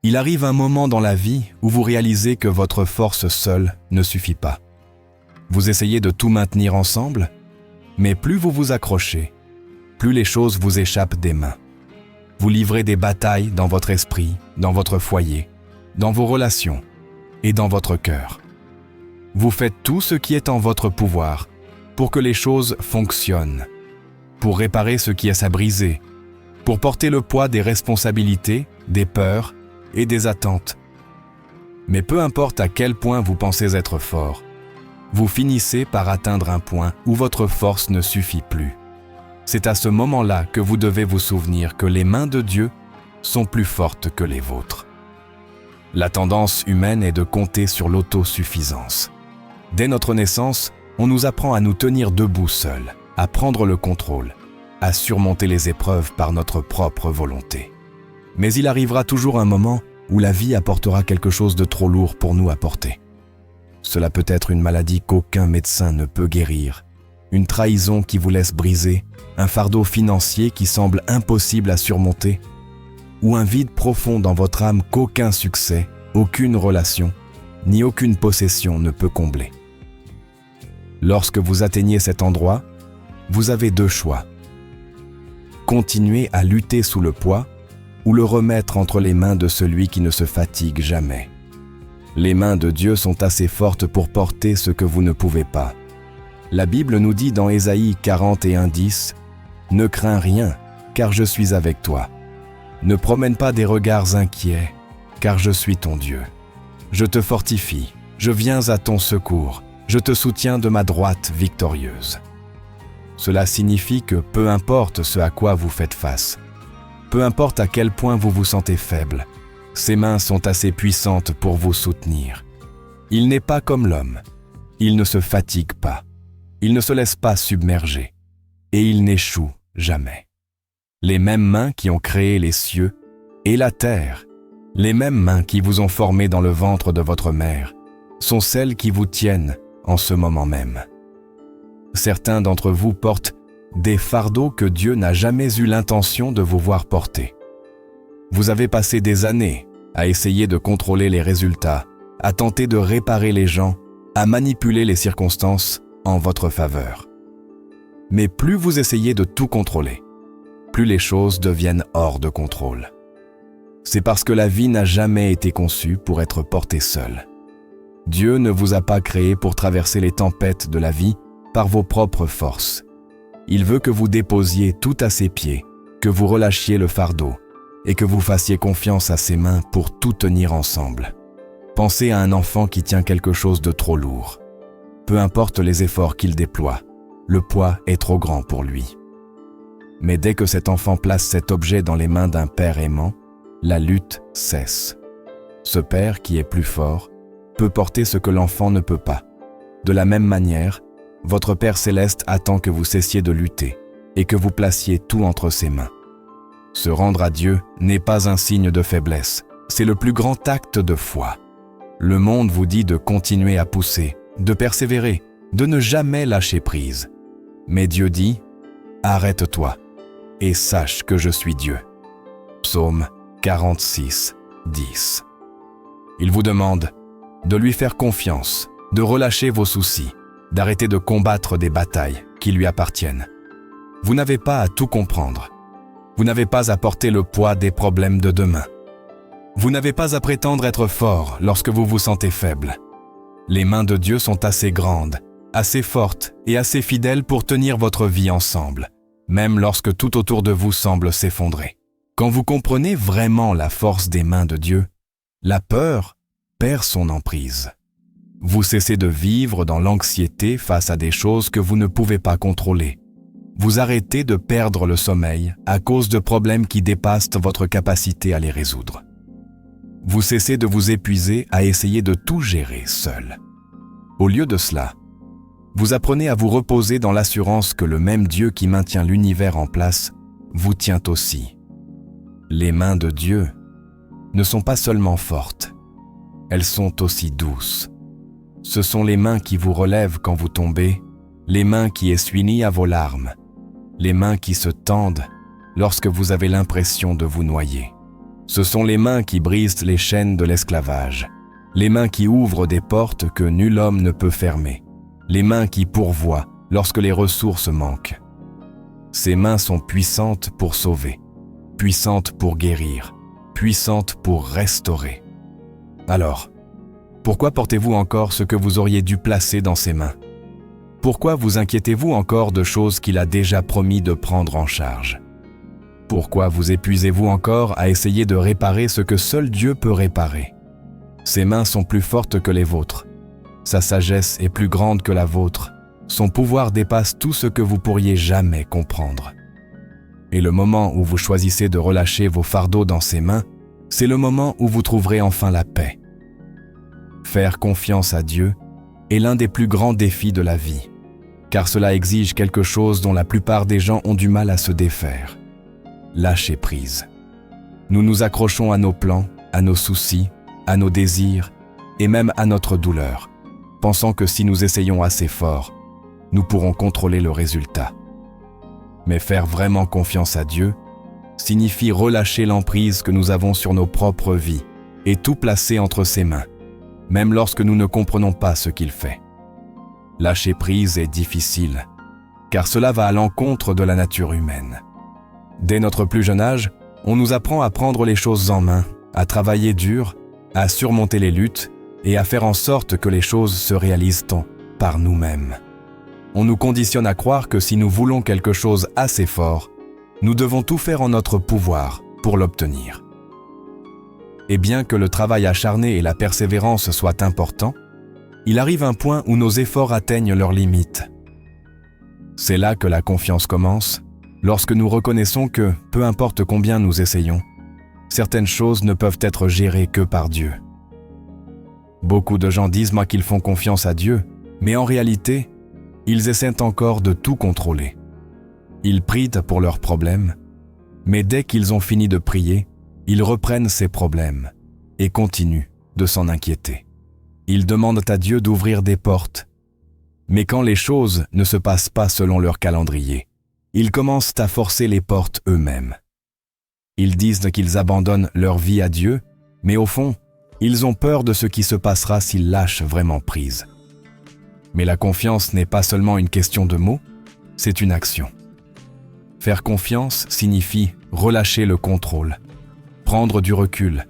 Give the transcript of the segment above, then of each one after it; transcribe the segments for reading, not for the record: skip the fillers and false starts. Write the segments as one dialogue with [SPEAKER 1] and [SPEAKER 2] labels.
[SPEAKER 1] Il arrive un moment dans la vie où vous réalisez que votre force seule ne suffit pas. Vous essayez de tout maintenir ensemble, mais plus vous vous accrochez, plus les choses vous échappent des mains. Vous livrez des batailles dans votre esprit, dans votre foyer, dans vos relations et dans votre cœur. Vous faites tout ce qui est en votre pouvoir pour que les choses fonctionnent, pour réparer ce qui est à briser, pour porter le poids des responsabilités, des peurs et des attentes. Mais peu importe à quel point vous pensez être fort, vous finissez par atteindre un point où votre force ne suffit plus. C'est à ce moment-là que vous devez vous souvenir que les mains de Dieu sont plus fortes que les vôtres. La tendance humaine est de compter sur l'autosuffisance. Dès notre naissance, on nous apprend à nous tenir debout seuls, à prendre le contrôle, à surmonter les épreuves par notre propre volonté. Mais il arrivera toujours un moment où la vie apportera quelque chose de trop lourd pour nous à porter. Cela peut être une maladie qu'aucun médecin ne peut guérir, une trahison qui vous laisse briser, un fardeau financier qui semble impossible à surmonter, ou un vide profond dans votre âme qu'aucun succès, aucune relation, ni aucune possession ne peut combler. Lorsque vous atteignez cet endroit, vous avez deux choix. Continuer à lutter sous le poids ou le remettre entre les mains de celui qui ne se fatigue jamais. Les mains de Dieu sont assez fortes pour porter ce que vous ne pouvez pas. La Bible nous dit dans Ésaïe 41:10 « Ne crains rien, car je suis avec toi. Ne promène pas des regards inquiets, car je suis ton Dieu. Je te fortifie, je viens à ton secours, je te soutiens de ma droite victorieuse. » Cela signifie que peu importe ce à quoi vous faites face, peu importe à quel point vous vous sentez faible, ses mains sont assez puissantes pour vous soutenir. Il n'est pas comme l'homme, il ne se fatigue pas, il ne se laisse pas submerger, et il n'échoue jamais. Les mêmes mains qui ont créé les cieux et la terre, les mêmes mains qui vous ont formé dans le ventre de votre mère, sont celles qui vous tiennent en ce moment même. Certains d'entre vous portent des fardeaux que Dieu n'a jamais eu l'intention de vous voir porter. Vous avez passé des années à essayer de contrôler les résultats, à tenter de réparer les gens, à manipuler les circonstances en votre faveur. Mais plus vous essayez de tout contrôler, plus les choses deviennent hors de contrôle. C'est parce que la vie n'a jamais été conçue pour être portée seule. Dieu ne vous a pas créé pour traverser les tempêtes de la vie par vos propres forces. Il veut que vous déposiez tout à ses pieds, que vous relâchiez le fardeau et que vous fassiez confiance à ses mains pour tout tenir ensemble. Pensez à un enfant qui tient quelque chose de trop lourd. Peu importe les efforts qu'il déploie, le poids est trop grand pour lui. Mais dès que cet enfant place cet objet dans les mains d'un père aimant, la lutte cesse. Ce père qui est plus fort peut porter ce que l'enfant ne peut pas. De la même manière, votre Père céleste attend que vous cessiez de lutter et que vous placiez tout entre ses mains. Se rendre à Dieu n'est pas un signe de faiblesse, c'est le plus grand acte de foi. Le monde vous dit de continuer à pousser, de persévérer, de ne jamais lâcher prise. Mais Dieu dit « Arrête-toi et sache que je suis Dieu ». Psaume 46, 10. Il vous demande de lui faire confiance, de relâcher vos soucis, d'arrêter de combattre des batailles qui lui appartiennent. Vous n'avez pas à tout comprendre. Vous n'avez pas à porter le poids des problèmes de demain. Vous n'avez pas à prétendre être fort lorsque vous vous sentez faible. Les mains de Dieu sont assez grandes, assez fortes et assez fidèles pour tenir votre vie ensemble, même lorsque tout autour de vous semble s'effondrer. Quand vous comprenez vraiment la force des mains de Dieu, la peur perd son emprise. Vous cessez de vivre dans l'anxiété face à des choses que vous ne pouvez pas contrôler. Vous arrêtez de perdre le sommeil à cause de problèmes qui dépassent votre capacité à les résoudre. Vous cessez de vous épuiser à essayer de tout gérer seul. Au lieu de cela, vous apprenez à vous reposer dans l'assurance que le même Dieu qui maintient l'univers en place vous tient aussi. Les mains de Dieu ne sont pas seulement fortes, elles sont aussi douces. Ce sont les mains qui vous relèvent quand vous tombez, les mains qui essuient à vos larmes, les mains qui se tendent lorsque vous avez l'impression de vous noyer. Ce sont les mains qui brisent les chaînes de l'esclavage, les mains qui ouvrent des portes que nul homme ne peut fermer, les mains qui pourvoient lorsque les ressources manquent. Ces mains sont puissantes pour sauver, puissantes pour guérir, puissantes pour restaurer. Alors, pourquoi portez-vous encore ce que vous auriez dû placer dans ses mains? Pourquoi vous inquiétez-vous encore de choses qu'il a déjà promis de prendre en charge? Pourquoi vous épuisez-vous encore à essayer de réparer ce que seul Dieu peut réparer? Ses mains sont plus fortes que les vôtres. Sa sagesse est plus grande que la vôtre. Son pouvoir dépasse tout ce que vous pourriez jamais comprendre. Et le moment où vous choisissez de relâcher vos fardeaux dans ses mains, c'est le moment où vous trouverez enfin la paix. Faire confiance à Dieu est l'un des plus grands défis de la vie, car cela exige quelque chose dont la plupart des gens ont du mal à se défaire. Lâcher prise. Nous nous accrochons à nos plans, à nos soucis, à nos désirs et même à notre douleur, pensant que si nous essayons assez fort, nous pourrons contrôler le résultat. Mais faire vraiment confiance à Dieu signifie relâcher l'emprise que nous avons sur nos propres vies et tout placer entre ses mains, même lorsque nous ne comprenons pas ce qu'il fait. Lâcher prise est difficile, car cela va à l'encontre de la nature humaine. Dès notre plus jeune âge, on nous apprend à prendre les choses en main, à travailler dur, à surmonter les luttes et à faire en sorte que les choses se réalisent par nous-mêmes. On nous conditionne à croire que si nous voulons quelque chose assez fort, nous devons tout faire en notre pouvoir pour l'obtenir. Et bien que le travail acharné et la persévérance soient importants, il arrive un point où nos efforts atteignent leurs limites. C'est là que la confiance commence, lorsque nous reconnaissons que, peu importe combien nous essayons, certaines choses ne peuvent être gérées que par Dieu. Beaucoup de gens disent qu'ils font confiance à Dieu, mais en réalité, ils essaient encore de tout contrôler. Ils prient pour leurs problèmes, mais dès qu'ils ont fini de prier, ils reprennent ces problèmes et continuent de s'en inquiéter. Ils demandent à Dieu d'ouvrir des portes, mais quand les choses ne se passent pas selon leur calendrier, ils commencent à forcer les portes eux-mêmes. Ils disent qu'ils abandonnent leur vie à Dieu, mais au fond, ils ont peur de ce qui se passera s'ils lâchent vraiment prise. Mais la confiance n'est pas seulement une question de mots, c'est une action. Faire confiance signifie relâcher le contrôle, prendre du recul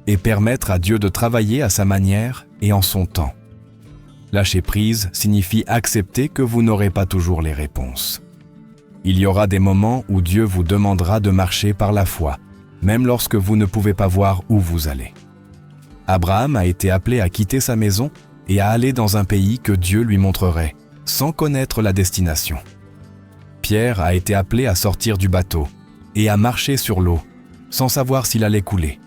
[SPEAKER 1] et permettre à Dieu de travailler à sa manière et en son temps. Lâcher prise signifie accepter que vous n'aurez pas toujours les réponses. Il y aura des moments où Dieu vous demandera de marcher par la foi, même lorsque vous ne pouvez pas voir où vous allez. Abraham a été appelé à quitter sa maison et à aller dans un pays que Dieu lui montrerait, sans connaître la destination. Pierre a été appelé à sortir du bateau et à marcher sur l'eau, sans savoir s'il allait couler.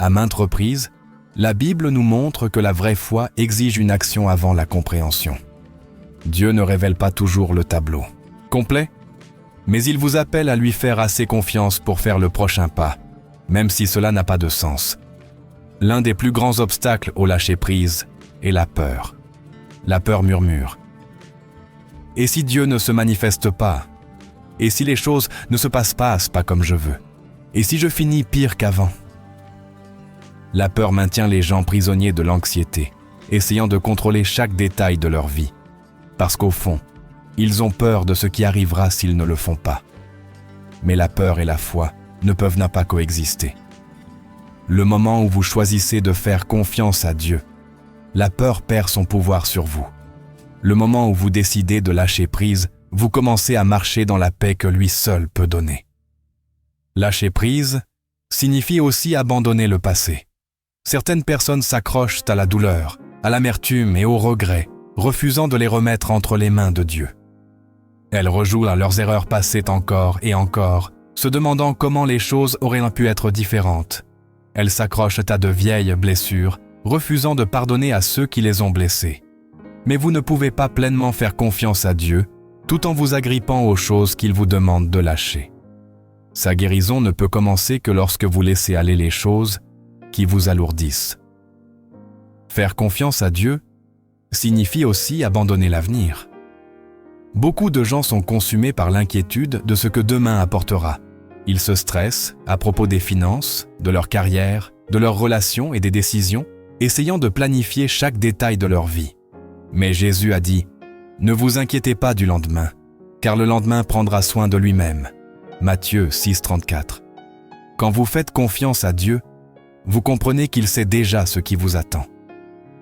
[SPEAKER 1] À maintes reprises, la Bible nous montre que la vraie foi exige une action avant la compréhension. Dieu ne révèle pas toujours le tableau complet, mais il vous appelle à lui faire assez confiance pour faire le prochain pas, même si cela n'a pas de sens. L'un des plus grands obstacles au lâcher-prise est la peur. La peur murmure. Et si Dieu ne se manifeste pas? Et si les choses ne se passent pas comme je veux? Et si je finis pire qu'avant? La peur maintient les gens prisonniers de l'anxiété, essayant de contrôler chaque détail de leur vie. Parce qu'au fond, ils ont peur de ce qui arrivera s'ils ne le font pas. Mais la peur et la foi ne peuvent pas coexister. Le moment où vous choisissez de faire confiance à Dieu, la peur perd son pouvoir sur vous. Le moment où vous décidez de lâcher prise, vous commencez à marcher dans la paix que lui seul peut donner. Lâcher prise signifie aussi abandonner le passé. Certaines personnes s'accrochent à la douleur, à l'amertume et au regret, refusant de les remettre entre les mains de Dieu. Elles rejouent à leurs erreurs passées encore et encore, se demandant comment les choses auraient pu être différentes. Elles s'accrochent à de vieilles blessures, refusant de pardonner à ceux qui les ont blessées. Mais vous ne pouvez pas pleinement faire confiance à Dieu, tout en vous agrippant aux choses qu'il vous demande de lâcher. Sa guérison ne peut commencer que lorsque vous laissez aller les choses qui vous alourdissent. Faire confiance à Dieu signifie aussi abandonner l'avenir. Beaucoup de gens sont consumés par l'inquiétude de ce que demain apportera, Ils se stressent à propos des finances, de leur carrière, de leurs relations et des décisions, essayant de planifier chaque détail de leur vie. Mais Jésus a dit « Ne vous inquiétez pas du lendemain, car le lendemain prendra soin de lui-même. » Matthieu 6,34. Quand vous faites confiance à Dieu, vous comprenez qu'il sait déjà ce qui vous attend.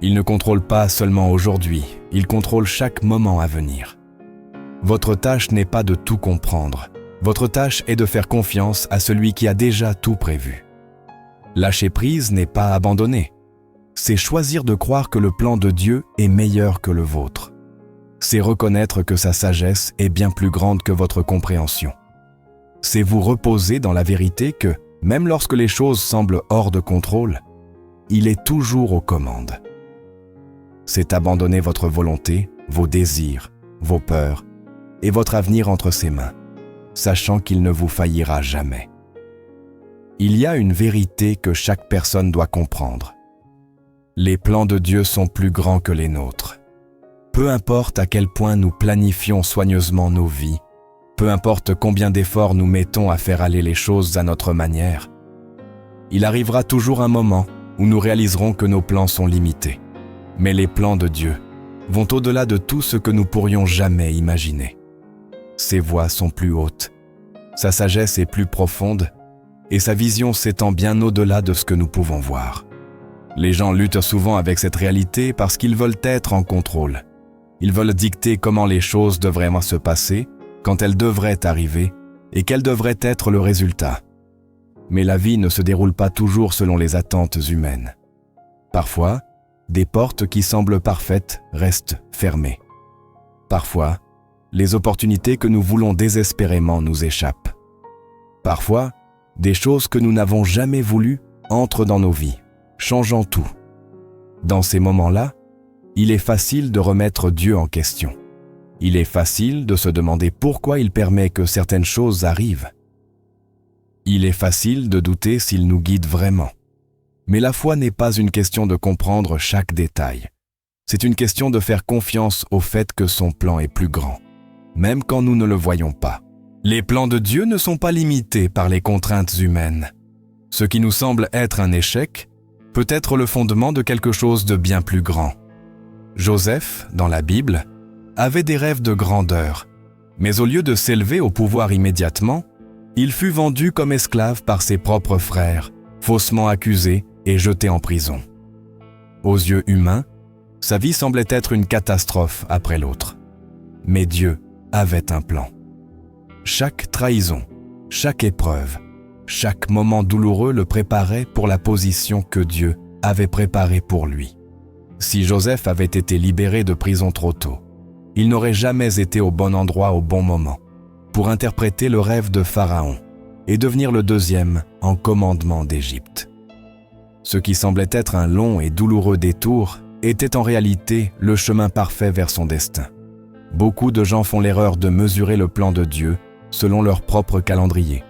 [SPEAKER 1] Il ne contrôle pas seulement aujourd'hui, il contrôle chaque moment à venir. Votre tâche n'est pas de tout comprendre. Votre tâche est de faire confiance à celui qui a déjà tout prévu. Lâcher prise n'est pas abandonner. C'est choisir de croire que le plan de Dieu est meilleur que le vôtre. C'est reconnaître que sa sagesse est bien plus grande que votre compréhension. C'est vous reposer dans la vérité que, même lorsque les choses semblent hors de contrôle, il est toujours aux commandes. C'est abandonner votre volonté, vos désirs, vos peurs et votre avenir entre ses mains, sachant qu'il ne vous faillira jamais. Il y a une vérité que chaque personne doit comprendre. Les plans de Dieu sont plus grands que les nôtres. Peu importe à quel point nous planifions soigneusement nos vies, peu importe combien d'efforts nous mettons à faire aller les choses à notre manière, il arrivera toujours un moment où nous réaliserons que nos plans sont limités. Mais les plans de Dieu vont au-delà de tout ce que nous pourrions jamais imaginer. Ses voies sont plus hautes, sa sagesse est plus profonde et sa vision s'étend bien au-delà de ce que nous pouvons voir. Les gens luttent souvent avec cette réalité parce qu'ils veulent être en contrôle. Ils veulent dicter comment les choses devraient se passer, quand elles devraient arriver et quel devrait être le résultat. Mais la vie ne se déroule pas toujours selon les attentes humaines. Parfois, des portes qui semblent parfaites restent fermées. Parfois, les opportunités que nous voulons désespérément nous échappent. Parfois, des choses que nous n'avons jamais voulues entrent dans nos vies, changeant tout. Dans ces moments-là, il est facile de remettre Dieu en question. Il est facile de se demander pourquoi il permet que certaines choses arrivent. Il est facile de douter s'il nous guide vraiment. Mais la foi n'est pas une question de comprendre chaque détail. C'est une question de faire confiance au fait que son plan est plus grand, même quand nous ne le voyons pas. Les plans de Dieu ne sont pas limités par les contraintes humaines. Ce qui nous semble être un échec peut être le fondement de quelque chose de bien plus grand. Joseph, dans la Bible, avait des rêves de grandeur, mais au lieu de s'élever au pouvoir immédiatement, il fut vendu comme esclave par ses propres frères, faussement accusé et jeté en prison. Aux yeux humains, sa vie semblait être une catastrophe après l'autre. Mais Dieu avait un plan. Chaque trahison, chaque épreuve, chaque moment douloureux le préparait pour la position que Dieu avait préparée pour lui. Si Joseph avait été libéré de prison trop tôt, il n'aurait jamais été au bon endroit au bon moment pour interpréter le rêve de Pharaon et devenir le deuxième en commandement d'Égypte. Ce qui semblait être un long et douloureux détour était en réalité le chemin parfait vers son destin. Beaucoup de gens font l'erreur de mesurer le plan de Dieu selon leur propre calendrier.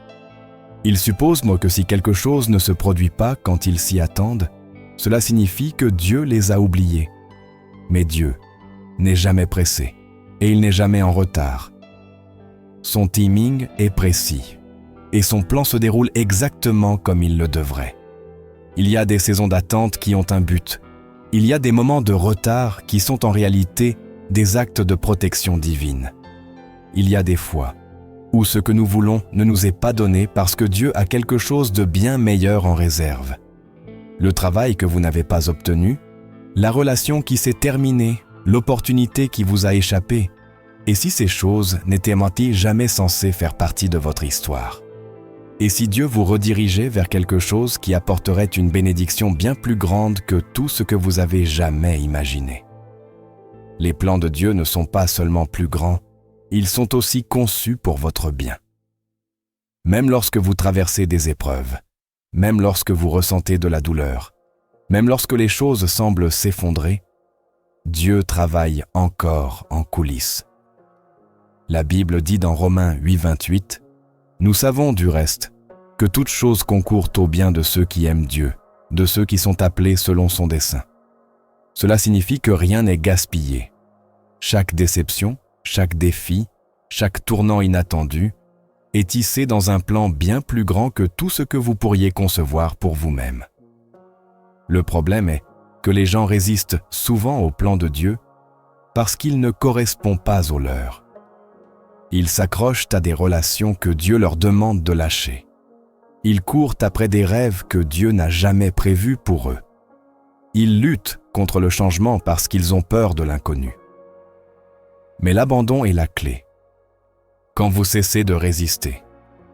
[SPEAKER 1] Ils supposent que si quelque chose ne se produit pas quand ils s'y attendent, cela signifie que Dieu les a oubliés. Mais Dieu n'est jamais pressé et il n'est jamais en retard. Son timing est précis et son plan se déroule exactement comme il le devrait. Il y a des saisons d'attente qui ont un but. Il y a des moments de retard qui sont en réalité des actes de protection divine. Il y a des fois où ce que nous voulons ne nous est pas donné parce que Dieu a quelque chose de bien meilleur en réserve. Le travail que vous n'avez pas obtenu, la relation qui s'est terminée, l'opportunité qui vous a échappé. Et si ces choses n'étaient jamais censées faire partie de votre histoire? Et si Dieu vous redirigeait vers quelque chose qui apporterait une bénédiction bien plus grande que tout ce que vous avez jamais imaginé? Les plans de Dieu ne sont pas seulement plus grands, ils sont aussi conçus pour votre bien. Même lorsque vous traversez des épreuves, même lorsque vous ressentez de la douleur, même lorsque les choses semblent s'effondrer, Dieu travaille encore en coulisses. La Bible dit dans Romains 8,28, « Nous savons du reste que toutes choses concourent au bien de ceux qui aiment Dieu, de ceux qui sont appelés selon son dessein. » Cela signifie que rien n'est gaspillé. Chaque déception, chaque défi, chaque tournant inattendu est tissé dans un plan bien plus grand que tout ce que vous pourriez concevoir pour vous-même. Le problème est que les gens résistent souvent au plan de Dieu parce qu'il ne correspond pas au leur. Ils s'accrochent à des relations que Dieu leur demande de lâcher. Ils courent après des rêves que Dieu n'a jamais prévus pour eux. Ils luttent contre le changement parce qu'ils ont peur de l'inconnu. Mais l'abandon est la clé. Quand vous cessez de résister,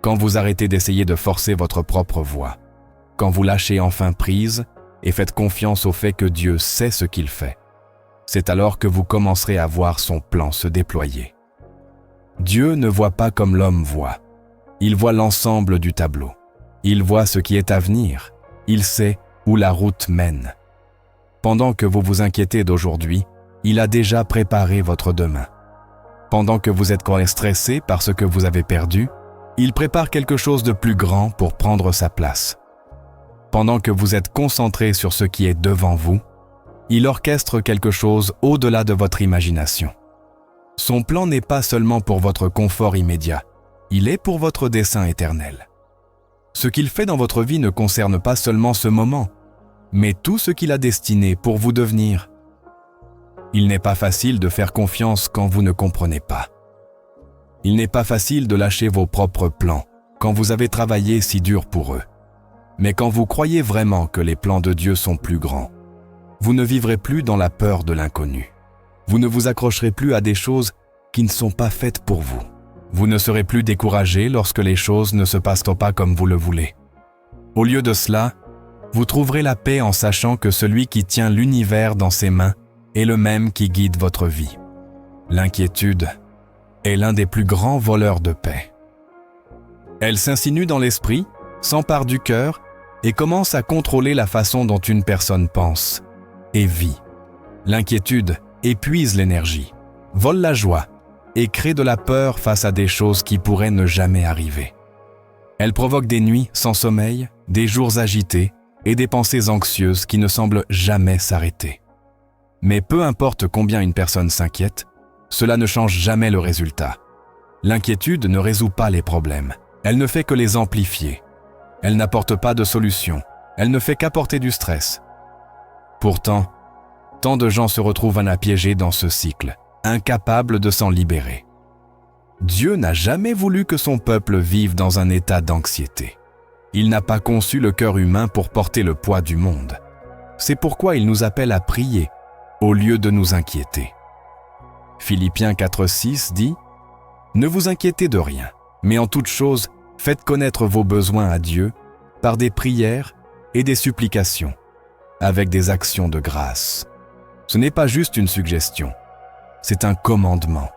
[SPEAKER 1] quand vous arrêtez d'essayer de forcer votre propre voie, quand vous lâchez enfin prise et faites confiance au fait que Dieu sait ce qu'il fait, c'est alors que vous commencerez à voir son plan se déployer. Dieu ne voit pas comme l'homme voit. Il voit l'ensemble du tableau. Il voit ce qui est à venir. Il sait où la route mène. Pendant que vous vous inquiétez d'aujourd'hui, il a déjà préparé votre demain. Pendant que vous êtes stressé par ce que vous avez perdu, il prépare quelque chose de plus grand pour prendre sa place. Pendant que vous êtes concentré sur ce qui est devant vous, il orchestre quelque chose au-delà de votre imagination. Son plan n'est pas seulement pour votre confort immédiat, il est pour votre dessein éternel. Ce qu'il fait dans votre vie ne concerne pas seulement ce moment, mais tout ce qu'il a destiné pour vous devenir. Il n'est pas facile de faire confiance quand vous ne comprenez pas. Il n'est pas facile de lâcher vos propres plans quand vous avez travaillé si dur pour eux. Mais quand vous croyez vraiment que les plans de Dieu sont plus grands, vous ne vivrez plus dans la peur de l'inconnu. Vous ne vous accrocherez plus à des choses qui ne sont pas faites pour vous. Vous ne serez plus découragé lorsque les choses ne se passent pas comme vous le voulez. Au lieu de cela, vous trouverez la paix en sachant que celui qui tient l'univers dans ses mains est le même qui guide votre vie. L'inquiétude est l'un des plus grands voleurs de paix. Elle s'insinue dans l'esprit, s'empare du cœur et commence à contrôler la façon dont une personne pense et vit. L'inquiétude épuise l'énergie, vole la joie et crée de la peur face à des choses qui pourraient ne jamais arriver. Elle provoque des nuits sans sommeil, des jours agités et des pensées anxieuses qui ne semblent jamais s'arrêter. Mais peu importe combien une personne s'inquiète, cela ne change jamais le résultat. L'inquiétude ne résout pas les problèmes, elle ne fait que les amplifier. Elle n'apporte pas de solution, elle ne fait qu'apporter du stress. Pourtant, tant de gens se retrouvent piégés dans ce cycle, incapables de s'en libérer. Dieu n'a jamais voulu que son peuple vive dans un état d'anxiété. Il n'a pas conçu le cœur humain pour porter le poids du monde. C'est pourquoi il nous appelle à prier, au lieu de nous inquiéter. Philippiens 4,6 dit « Ne vous inquiétez de rien, mais en toute chose, faites connaître vos besoins à Dieu par des prières et des supplications, avec des actions de grâce. » Ce n'est pas juste une suggestion, c'est un commandement.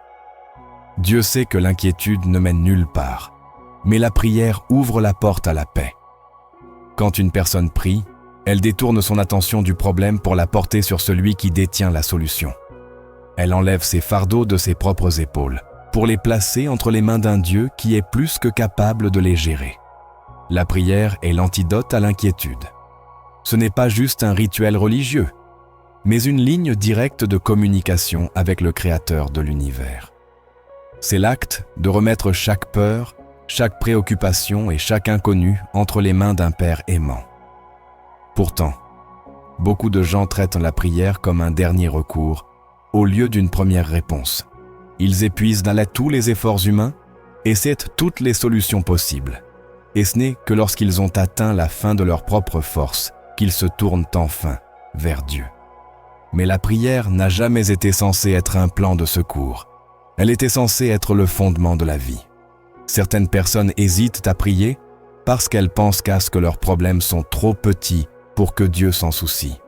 [SPEAKER 1] Dieu sait que l'inquiétude ne mène nulle part, mais la prière ouvre la porte à la paix. Quand une personne prie, elle détourne son attention du problème pour la porter sur celui qui détient la solution. Elle enlève ses fardeaux de ses propres épaules pour les placer entre les mains d'un Dieu qui est plus que capable de les gérer. La prière est l'antidote à l'inquiétude. Ce n'est pas juste un rituel religieux, mais une ligne directe de communication avec le Créateur de l'univers. C'est l'acte de remettre chaque peur, chaque préoccupation et chaque inconnu entre les mains d'un Père aimant. Pourtant, beaucoup de gens traitent la prière comme un dernier recours au lieu d'une première réponse. Ils épuisent tous les efforts humains, essaient toutes les solutions possibles. Et ce n'est que lorsqu'ils ont atteint la fin de leur propre force qu'ils se tournent enfin vers Dieu. Mais la prière n'a jamais été censée être un plan de secours. Elle était censée être le fondement de la vie. Certaines personnes hésitent à prier parce qu'elles pensent que leurs problèmes sont trop petits pour que Dieu s'en soucie.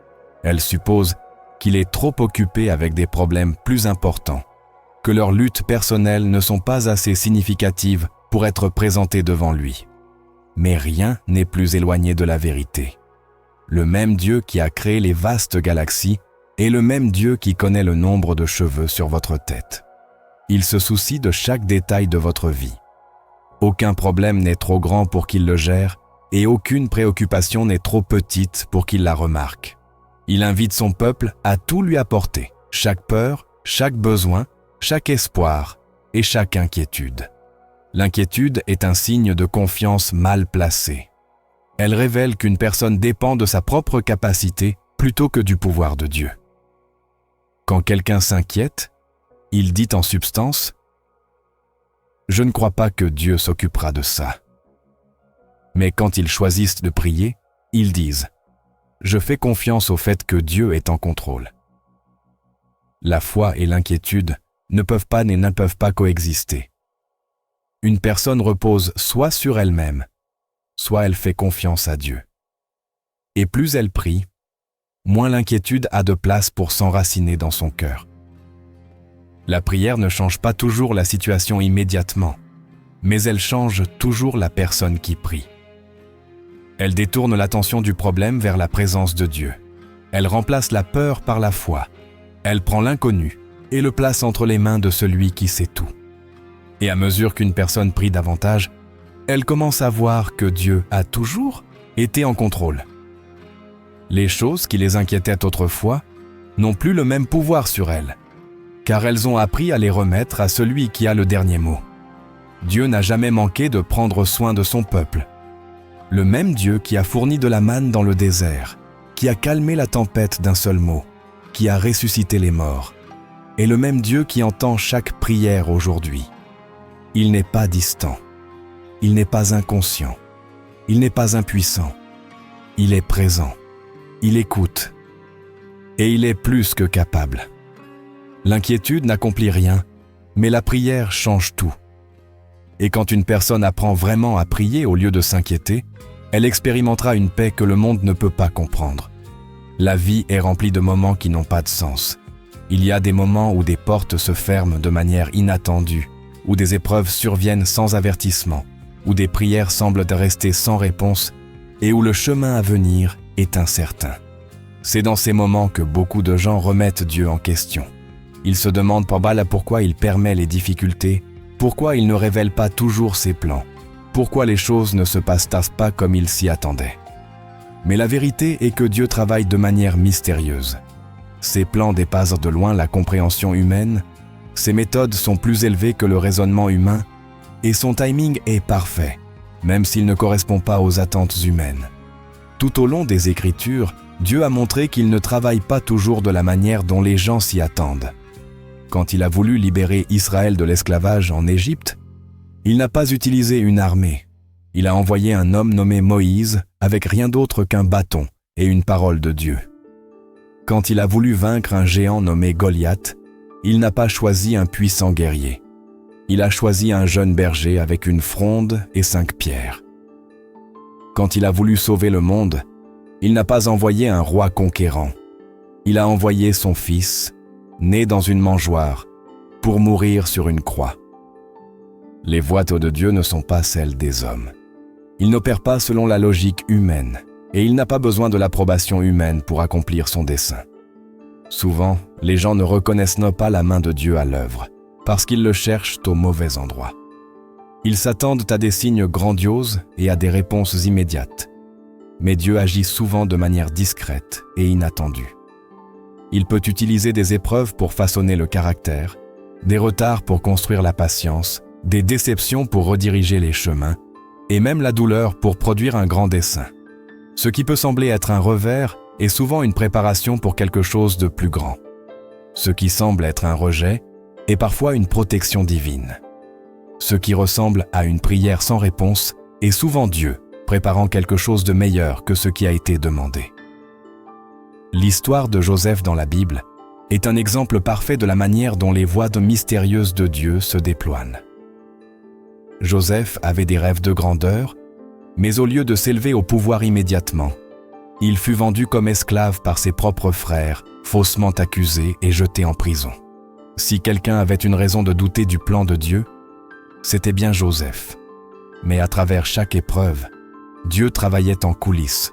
[SPEAKER 1] Elles supposent qu'il est trop occupé avec des problèmes plus importants, que leurs luttes personnelles ne sont pas assez significatives pour être présentées devant lui. Mais rien n'est plus éloigné de la vérité. Le même Dieu qui a créé les vastes galaxies est le même Dieu qui connaît le nombre de cheveux sur votre tête. Il se soucie de chaque détail de votre vie. Aucun problème n'est trop grand pour qu'il le gère et aucune préoccupation n'est trop petite pour qu'il la remarque. Il invite son peuple à tout lui apporter, chaque peur, chaque besoin, chaque espoir et chaque inquiétude. L'inquiétude est un signe de confiance mal placée. Elle révèle qu'une personne dépend de sa propre capacité plutôt que du pouvoir de Dieu. Quand quelqu'un s'inquiète, il dit en substance « Je ne crois pas que Dieu s'occupera de ça ». Mais quand ils choisissent de prier, ils disent « Je fais confiance au fait que Dieu est en contrôle ». La foi et l'inquiétude ne peuvent pas coexister. Une personne repose soit sur elle-même, soit elle fait confiance à Dieu. Et plus elle prie, moins l'inquiétude a de place pour s'enraciner dans son cœur. La prière ne change pas toujours la situation immédiatement, mais elle change toujours la personne qui prie. Elle détourne l'attention du problème vers la présence de Dieu. Elle remplace la peur par la foi. Elle prend l'inconnu et le place entre les mains de celui qui sait tout. Et à mesure qu'une personne prie davantage, elle commence à voir que Dieu a toujours été en contrôle. Les choses qui les inquiétaient autrefois n'ont plus le même pouvoir sur elles, car elles ont appris à les remettre à celui qui a le dernier mot. Dieu n'a jamais manqué de prendre soin de son peuple. Le même Dieu qui a fourni de la manne dans le désert, qui a calmé la tempête d'un seul mot, qui a ressuscité les morts, est le même Dieu qui entend chaque prière aujourd'hui. Il n'est pas distant, il n'est pas inconscient, il n'est pas impuissant, il est présent, il écoute, et il est plus que capable. L'inquiétude n'accomplit rien, mais la prière change tout. Et quand une personne apprend vraiment à prier au lieu de s'inquiéter, elle expérimentera une paix que le monde ne peut pas comprendre. La vie est remplie de moments qui n'ont pas de sens. Il y a des moments où des portes se ferment de manière inattendue, où des épreuves surviennent sans avertissement, où des prières semblent rester sans réponse et où le chemin à venir est incertain. C'est dans ces moments que beaucoup de gens remettent Dieu en question. Ils se demandent pourquoi il permet les difficultés, pourquoi il ne révèle pas toujours ses plans, pourquoi les choses ne se passent pas comme ils s'y attendaient. Mais la vérité est que Dieu travaille de manière mystérieuse. Ses plans dépassent de loin la compréhension humaine, ses méthodes sont plus élevées que le raisonnement humain et son timing est parfait, même s'il ne correspond pas aux attentes humaines. Tout au long des Écritures, Dieu a montré qu'il ne travaille pas toujours de la manière dont les gens s'y attendent. Quand il a voulu libérer Israël de l'esclavage en Égypte, il n'a pas utilisé une armée. Il a envoyé un homme nommé Moïse avec rien d'autre qu'un bâton et une parole de Dieu. Quand il a voulu vaincre un géant nommé Goliath, il n'a pas choisi un puissant guerrier. Il a choisi un jeune berger avec une fronde et 5 pierres. Quand il a voulu sauver le monde, il n'a pas envoyé un roi conquérant. Il a envoyé son fils, né dans une mangeoire, pour mourir sur une croix. Les voies de Dieu ne sont pas celles des hommes. Il n'opère pas selon la logique humaine, et il n'a pas besoin de l'approbation humaine pour accomplir son dessein. Souvent, les gens ne reconnaissent pas la main de Dieu à l'œuvre, parce qu'ils le cherchent au mauvais endroit. Ils s'attendent à des signes grandioses et à des réponses immédiates. Mais Dieu agit souvent de manière discrète et inattendue. Il peut utiliser des épreuves pour façonner le caractère, des retards pour construire la patience, des déceptions pour rediriger les chemins, et même la douleur pour produire un grand dessein. Ce qui peut sembler être un revers est souvent une préparation pour quelque chose de plus grand. Ce qui semble être un rejet est parfois une protection divine. Ce qui ressemble à une prière sans réponse est souvent Dieu, préparant quelque chose de meilleur que ce qui a été demandé. L'histoire de Joseph dans la Bible est un exemple parfait de la manière dont les voies mystérieuses de Dieu se déploient. Joseph avait des rêves de grandeur, mais au lieu de s'élever au pouvoir immédiatement, il fut vendu comme esclave par ses propres frères, faussement accusé et jeté en prison. Si quelqu'un avait une raison de douter du plan de Dieu, c'était bien Joseph. Mais à travers chaque épreuve, Dieu travaillait en coulisses.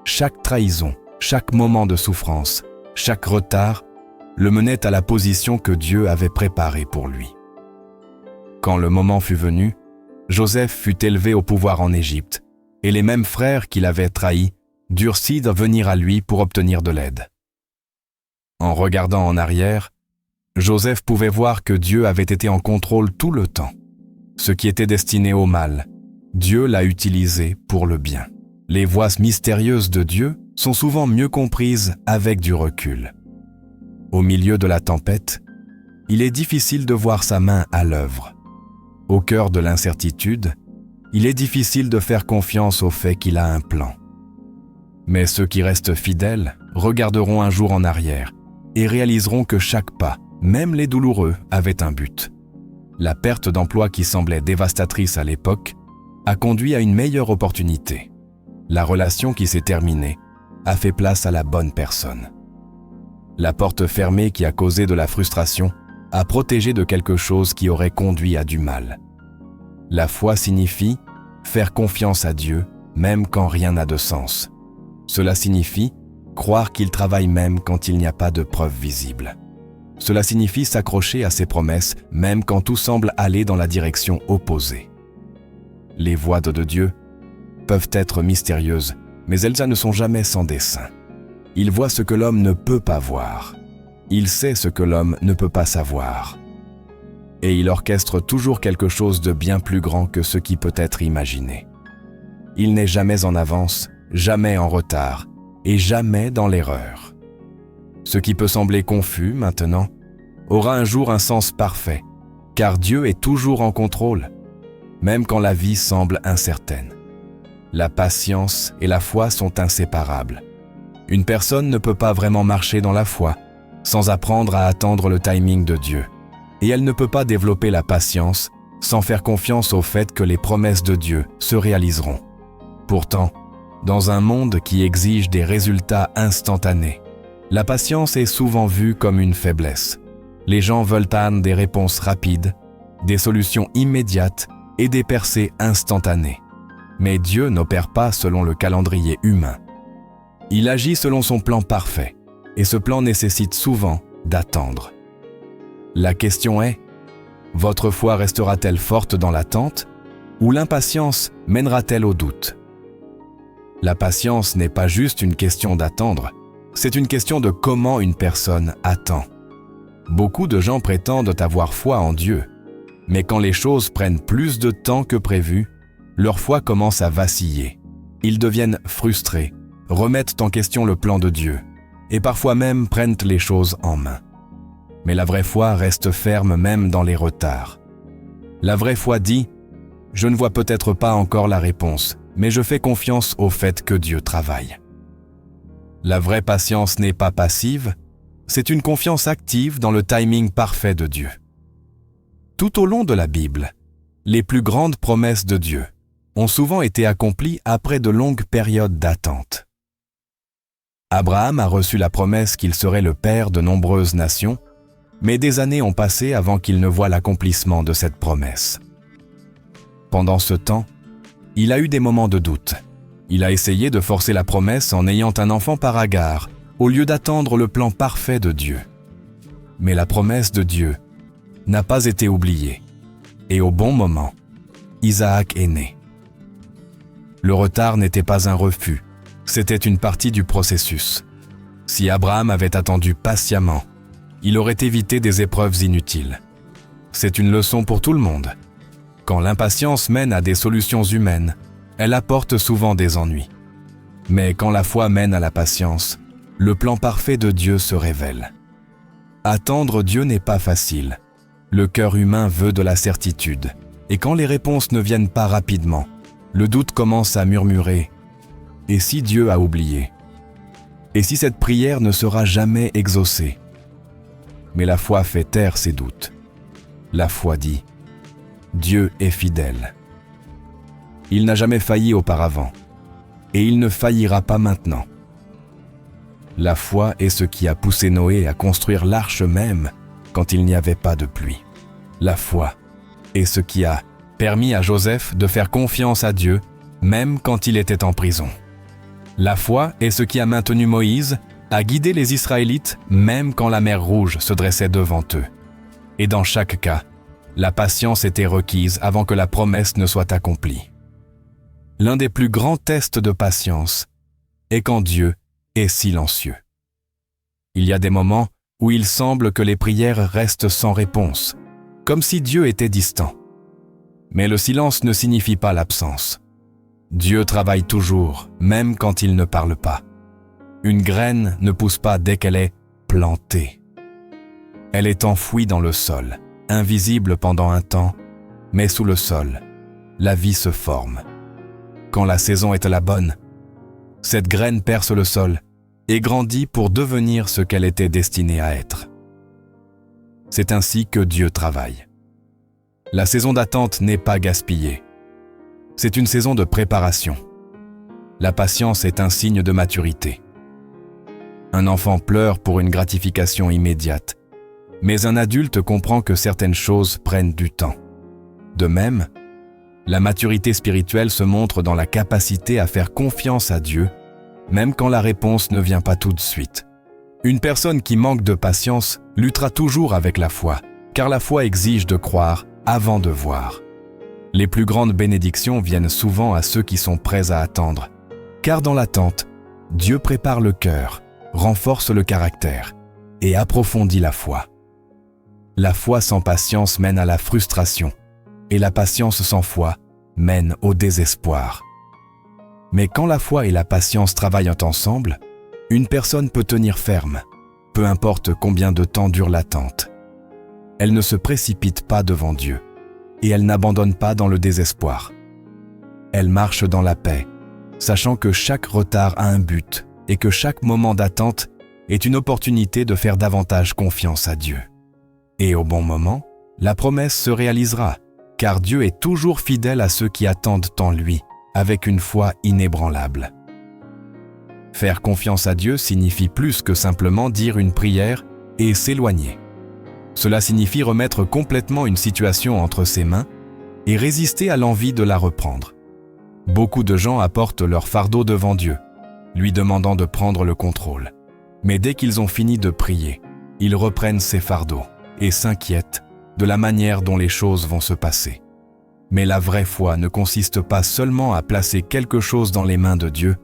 [SPEAKER 1] Chaque trahison, chaque moment de souffrance, chaque retard le menait à la position que Dieu avait préparée pour lui. Quand le moment fut venu, Joseph fut élevé au pouvoir en Égypte, et les mêmes frères qui l'avaient trahi durcirent de venir à lui pour obtenir de l'aide. En regardant en arrière, Joseph pouvait voir que Dieu avait été en contrôle tout le temps. Ce qui était destiné au mal, Dieu l'a utilisé pour le bien. Les voies mystérieuses de Dieu sont souvent mieux comprises avec du recul. Au milieu de la tempête, il est difficile de voir sa main à l'œuvre. Au cœur de l'incertitude, il est difficile de faire confiance au fait qu'il a un plan. Mais ceux qui restent fidèles regarderont un jour en arrière et réaliseront que chaque pas, même les douloureux, avait un but. La perte d'emploi qui semblait dévastatrice à l'époque a conduit à une meilleure opportunité. La relation qui s'est terminée a fait place à la bonne personne. La porte fermée qui a causé de la frustration a protégé de quelque chose qui aurait conduit à du mal. La foi signifie faire confiance à Dieu même quand rien n'a de sens. Cela signifie croire qu'il travaille même quand il n'y a pas de preuves visibles. Cela signifie s'accrocher à ses promesses même quand tout semble aller dans la direction opposée. Les voies de Dieu peuvent être mystérieuses, mais elles ne sont jamais sans dessein. Il voit ce que l'homme ne peut pas voir. Il sait ce que l'homme ne peut pas savoir. Et il orchestre toujours quelque chose de bien plus grand que ce qui peut être imaginé. Il n'est jamais en avance, jamais en retard, et jamais dans l'erreur. Ce qui peut sembler confus maintenant aura un jour un sens parfait, car Dieu est toujours en contrôle, même quand la vie semble incertaine. La patience et la foi sont inséparables. Une personne ne peut pas vraiment marcher dans la foi sans apprendre à attendre le timing de Dieu, et elle ne peut pas développer la patience sans faire confiance au fait que les promesses de Dieu se réaliseront. Pourtant, dans un monde qui exige des résultats instantanés, la patience est souvent vue comme une faiblesse. Les gens veulent des réponses rapides, des solutions immédiates et des percées instantanées. Mais Dieu n'opère pas selon le calendrier humain. Il agit selon son plan parfait, et ce plan nécessite souvent d'attendre. La question est, votre foi restera-t-elle forte dans l'attente, ou l'impatience mènera-t-elle au doute? La patience n'est pas juste une question d'attendre, c'est une question de comment une personne attend. Beaucoup de gens prétendent avoir foi en Dieu, mais quand les choses prennent plus de temps que prévu, leur foi commence à vaciller. Ils deviennent frustrés, remettent en question le plan de Dieu, et parfois même prennent les choses en main. Mais la vraie foi reste ferme même dans les retards. La vraie foi dit « Je ne vois peut-être pas encore la réponse, mais je fais confiance au fait que Dieu travaille. » La vraie patience n'est pas passive, c'est une confiance active dans le timing parfait de Dieu. Tout au long de la Bible, les plus grandes promesses de Dieu ont souvent été accomplies après de longues périodes d'attente. Abraham a reçu la promesse qu'il serait le père de nombreuses nations, mais des années ont passé avant qu'il ne voie l'accomplissement de cette promesse. Pendant ce temps, il a eu des moments de doute. Il a essayé de forcer la promesse en ayant un enfant par Agar, au lieu d'attendre le plan parfait de Dieu. Mais la promesse de Dieu n'a pas été oubliée, et au bon moment, Isaac est né. Le retard n'était pas un refus, c'était une partie du processus. Si Abraham avait attendu patiemment, il aurait évité des épreuves inutiles. C'est une leçon pour tout le monde. Quand l'impatience mène à des solutions humaines, elle apporte souvent des ennuis. Mais quand la foi mène à la patience, le plan parfait de Dieu se révèle. Attendre Dieu n'est pas facile. Le cœur humain veut de la certitude, et quand les réponses ne viennent pas rapidement, le doute commence à murmurer « Et si Dieu a oublié? Et si cette prière ne sera jamais exaucée ?» Mais la foi fait taire ces doutes. La foi dit « Dieu est fidèle. » Il n'a jamais failli auparavant, et il ne faillira pas maintenant. La foi est ce qui a poussé Noé à construire l'arche même quand il n'y avait pas de pluie. La foi est ce qui a permis à Joseph de faire confiance à Dieu même quand il était en prison. La foi est ce qui a maintenu Moïse à guider les Israélites même quand la mer Rouge se dressait devant eux. Et dans chaque cas, la patience était requise avant que la promesse ne soit accomplie. L'un des plus grands tests de patience est quand Dieu est silencieux. Il y a des moments où il semble que les prières restent sans réponse, comme si Dieu était distant. Mais le silence ne signifie pas l'absence. Dieu travaille toujours, même quand il ne parle pas. Une graine ne pousse pas dès qu'elle est plantée. Elle est enfouie dans le sol, invisible pendant un temps, mais sous le sol, la vie se forme. Quand la saison est à la bonne, cette graine perce le sol et grandit pour devenir ce qu'elle était destinée à être. C'est ainsi que Dieu travaille. La saison d'attente n'est pas gaspillée. C'est une saison de préparation. La patience est un signe de maturité. Un enfant pleure pour une gratification immédiate, mais un adulte comprend que certaines choses prennent du temps. De même, la maturité spirituelle se montre dans la capacité à faire confiance à Dieu, même quand la réponse ne vient pas tout de suite. Une personne qui manque de patience luttera toujours avec la foi, car la foi exige de croire avant de voir. Les plus grandes bénédictions viennent souvent à ceux qui sont prêts à attendre, car dans l'attente, Dieu prépare le cœur, renforce le caractère et approfondit la foi. La foi sans patience mène à la frustration, et la patience sans foi mène au désespoir. Mais quand la foi et la patience travaillent ensemble, une personne peut tenir ferme, peu importe combien de temps dure l'attente. Elle ne se précipite pas devant Dieu, et elle n'abandonne pas dans le désespoir. Elle marche dans la paix, sachant que chaque retard a un but et que chaque moment d'attente est une opportunité de faire davantage confiance à Dieu. Et au bon moment, la promesse se réalisera, car Dieu est toujours fidèle à ceux qui attendent en lui, avec une foi inébranlable. Faire confiance à Dieu signifie plus que simplement dire une prière et s'éloigner. Cela signifie remettre complètement une situation entre ses mains et résister à l'envie de la reprendre. Beaucoup de gens apportent leur fardeau devant Dieu, lui demandant de prendre le contrôle. Mais dès qu'ils ont fini de prier, ils reprennent ces fardeaux et s'inquiètent de la manière dont les choses vont se passer. Mais la vraie foi ne consiste pas seulement à placer quelque chose dans les mains de Dieu,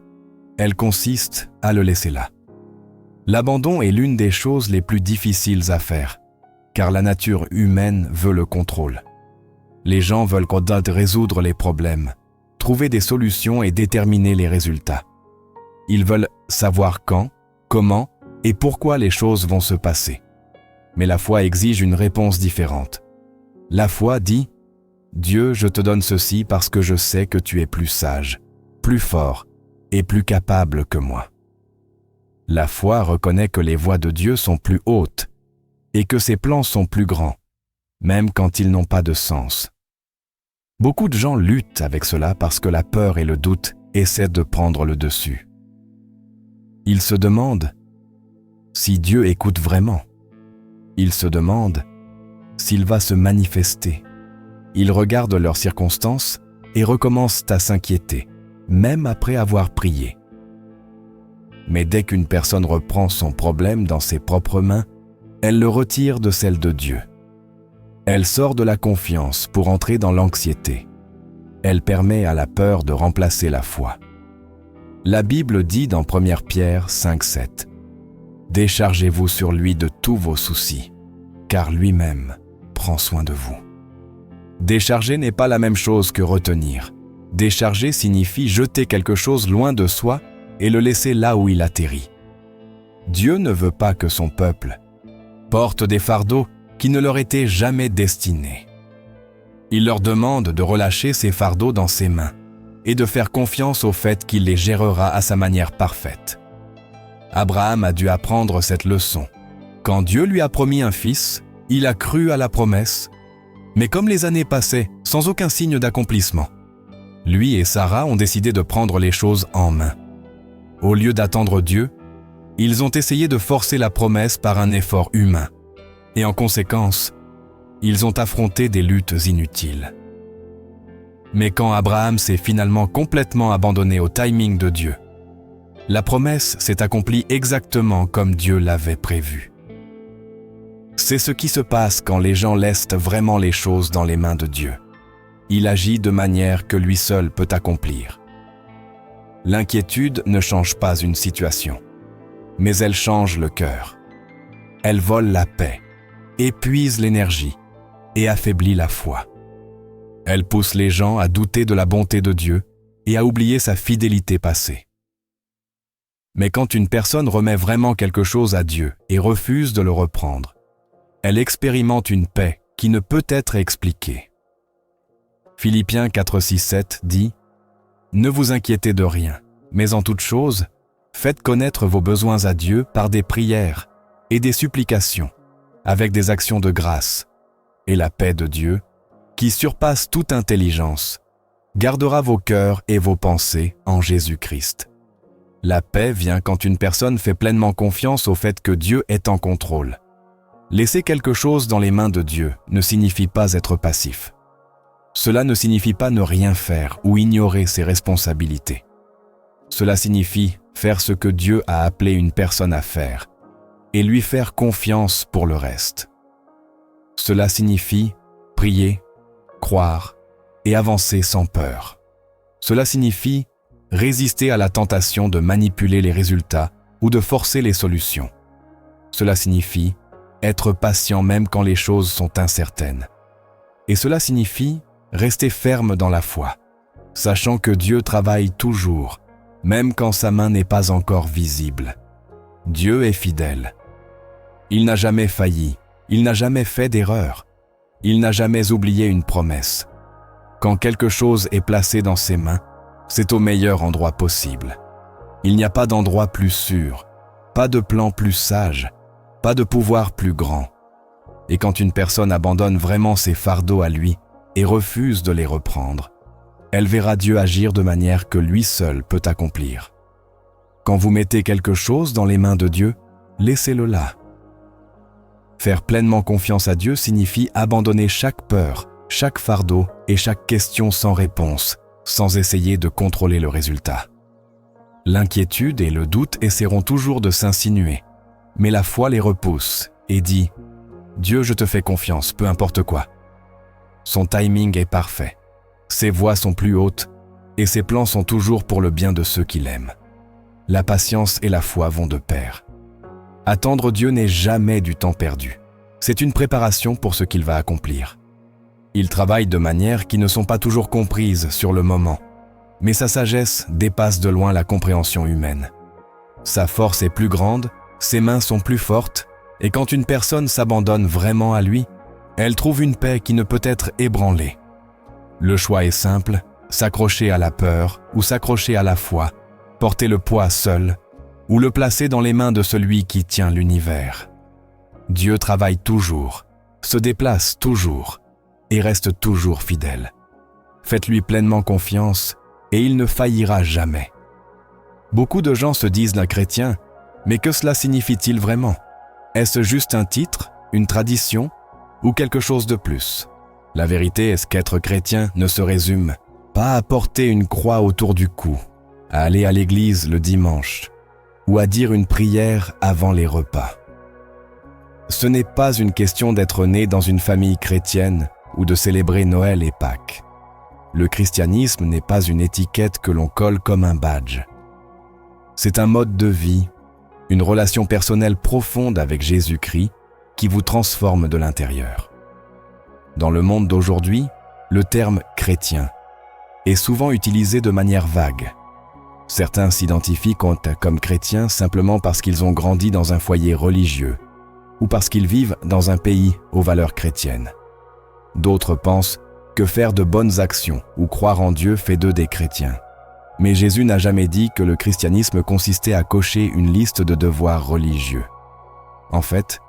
[SPEAKER 1] elle consiste à le laisser là. L'abandon est l'une des choses les plus difficiles à faire, car la nature humaine veut le contrôle. Les gens veulent qu'on doive résoudre les problèmes, trouver des solutions et déterminer les résultats. Ils veulent savoir quand, comment et pourquoi les choses vont se passer. Mais la foi exige une réponse différente. La foi dit « Dieu, je te donne ceci parce que je sais que tu es plus sage, plus fort et plus capable que moi. » La foi reconnaît que les voies de Dieu sont plus hautes et que ses plans sont plus grands, même quand ils n'ont pas de sens. Beaucoup de gens luttent avec cela parce que la peur et le doute essaient de prendre le dessus. Ils se demandent si Dieu écoute vraiment. Ils se demandent s'il va se manifester. Ils regardent leurs circonstances et recommencent à s'inquiéter, même après avoir prié. Mais dès qu'une personne reprend son problème dans ses propres mains, elle le retire de celle de Dieu. Elle sort de la confiance pour entrer dans l'anxiété. Elle permet à la peur de remplacer la foi. La Bible dit dans 1 Pierre 5,7 « Déchargez-vous sur lui de tous vos soucis, car lui-même prend soin de vous. » Décharger n'est pas la même chose que retenir. Décharger signifie jeter quelque chose loin de soi et le laisser là où il atterrit. Dieu ne veut pas que son peuple porte des fardeaux qui ne leur étaient jamais destinés. Il leur demande de relâcher ces fardeaux dans ses mains et de faire confiance au fait qu'il les gérera à sa manière parfaite. Abraham a dû apprendre cette leçon. Quand Dieu lui a promis un fils, il a cru à la promesse, mais comme les années passaient sans aucun signe d'accomplissement, lui et Sarah ont décidé de prendre les choses en main. Au lieu d'attendre Dieu, ils ont essayé de forcer la promesse par un effort humain. Et en conséquence, ils ont affronté des luttes inutiles. Mais quand Abraham s'est finalement complètement abandonné au timing de Dieu, la promesse s'est accomplie exactement comme Dieu l'avait prévu. C'est ce qui se passe quand les gens laissent vraiment les choses dans les mains de Dieu. Il agit de manière que lui seul peut accomplir. L'inquiétude ne change pas une situation, mais elle change le cœur. Elle vole la paix, épuise l'énergie et affaiblit la foi. Elle pousse les gens à douter de la bonté de Dieu et à oublier sa fidélité passée. Mais quand une personne remet vraiment quelque chose à Dieu et refuse de le reprendre, elle expérimente une paix qui ne peut être expliquée. Philippiens 4, 6, 7 dit « Ne vous inquiétez de rien, mais en toute chose, faites connaître vos besoins à Dieu par des prières et des supplications, avec des actions de grâce, et la paix de Dieu, qui surpasse toute intelligence, gardera vos cœurs et vos pensées en Jésus-Christ. » La paix vient quand une personne fait pleinement confiance au fait que Dieu est en contrôle. Laisser quelque chose dans les mains de Dieu ne signifie pas être passif. Cela ne signifie pas ne rien faire ou ignorer ses responsabilités. Cela signifie faire ce que Dieu a appelé une personne à faire et lui faire confiance pour le reste. Cela signifie prier, croire et avancer sans peur. Cela signifie résister à la tentation de manipuler les résultats ou de forcer les solutions. Cela signifie être patient même quand les choses sont incertaines. Et cela signifie rester ferme dans la foi, sachant que Dieu travaille toujours, même quand sa main n'est pas encore visible. Dieu est fidèle. Il n'a jamais failli, il n'a jamais fait d'erreur, il n'a jamais oublié une promesse. Quand quelque chose est placé dans ses mains, c'est au meilleur endroit possible. Il n'y a pas d'endroit plus sûr, pas de plan plus sage, pas de pouvoir plus grand. Et quand une personne abandonne vraiment ses fardeaux à lui et refuse de les reprendre, elle verra Dieu agir de manière que lui seul peut accomplir. Quand vous mettez quelque chose dans les mains de Dieu, laissez-le là. Faire pleinement confiance à Dieu signifie abandonner chaque peur, chaque fardeau et chaque question sans réponse, sans essayer de contrôler le résultat. L'inquiétude et le doute essaieront toujours de s'insinuer, mais la foi les repousse et dit « Dieu, je te fais confiance, peu importe quoi. » Son timing est parfait, ses voies sont plus hautes et ses plans sont toujours pour le bien de ceux qui l'aiment. La patience et la foi vont de pair. Attendre Dieu n'est jamais du temps perdu. C'est une préparation pour ce qu'il va accomplir. Il travaille de manières qui ne sont pas toujours comprises sur le moment, mais sa sagesse dépasse de loin la compréhension humaine. Sa force est plus grande, ses mains sont plus fortes, et quand une personne s'abandonne vraiment à lui, elle trouve une paix qui ne peut être ébranlée. Le choix est simple, s'accrocher à la peur ou s'accrocher à la foi, porter le poids seul ou le placer dans les mains de celui qui tient l'univers. Dieu travaille toujours, se déplace toujours et reste toujours fidèle. Faites-lui pleinement confiance et il ne faillira jamais. Beaucoup de gens se disent chrétiens, mais que cela signifie-t-il vraiment? Est-ce juste un titre, une tradition ou quelque chose de plus? La vérité est qu'être chrétien ne se résume pas à porter une croix autour du cou, à aller à l'église le dimanche ou à dire une prière avant les repas. Ce n'est pas une question d'être né dans une famille chrétienne ou de célébrer Noël et Pâques. Le christianisme n'est pas une étiquette que l'on colle comme un badge. C'est un mode de vie, une relation personnelle profonde avec Jésus-Christ qui vous transforme de l'intérieur. Dans le monde d'aujourd'hui, le terme « chrétien » est souvent utilisé de manière vague. Certains s'identifient comme chrétiens simplement parce qu'ils ont grandi dans un foyer religieux ou parce qu'ils vivent dans un pays aux valeurs chrétiennes. D'autres pensent que faire de bonnes actions ou croire en Dieu fait d'eux des chrétiens. Mais Jésus n'a jamais dit que le christianisme consistait à cocher une liste de devoirs religieux. En fait,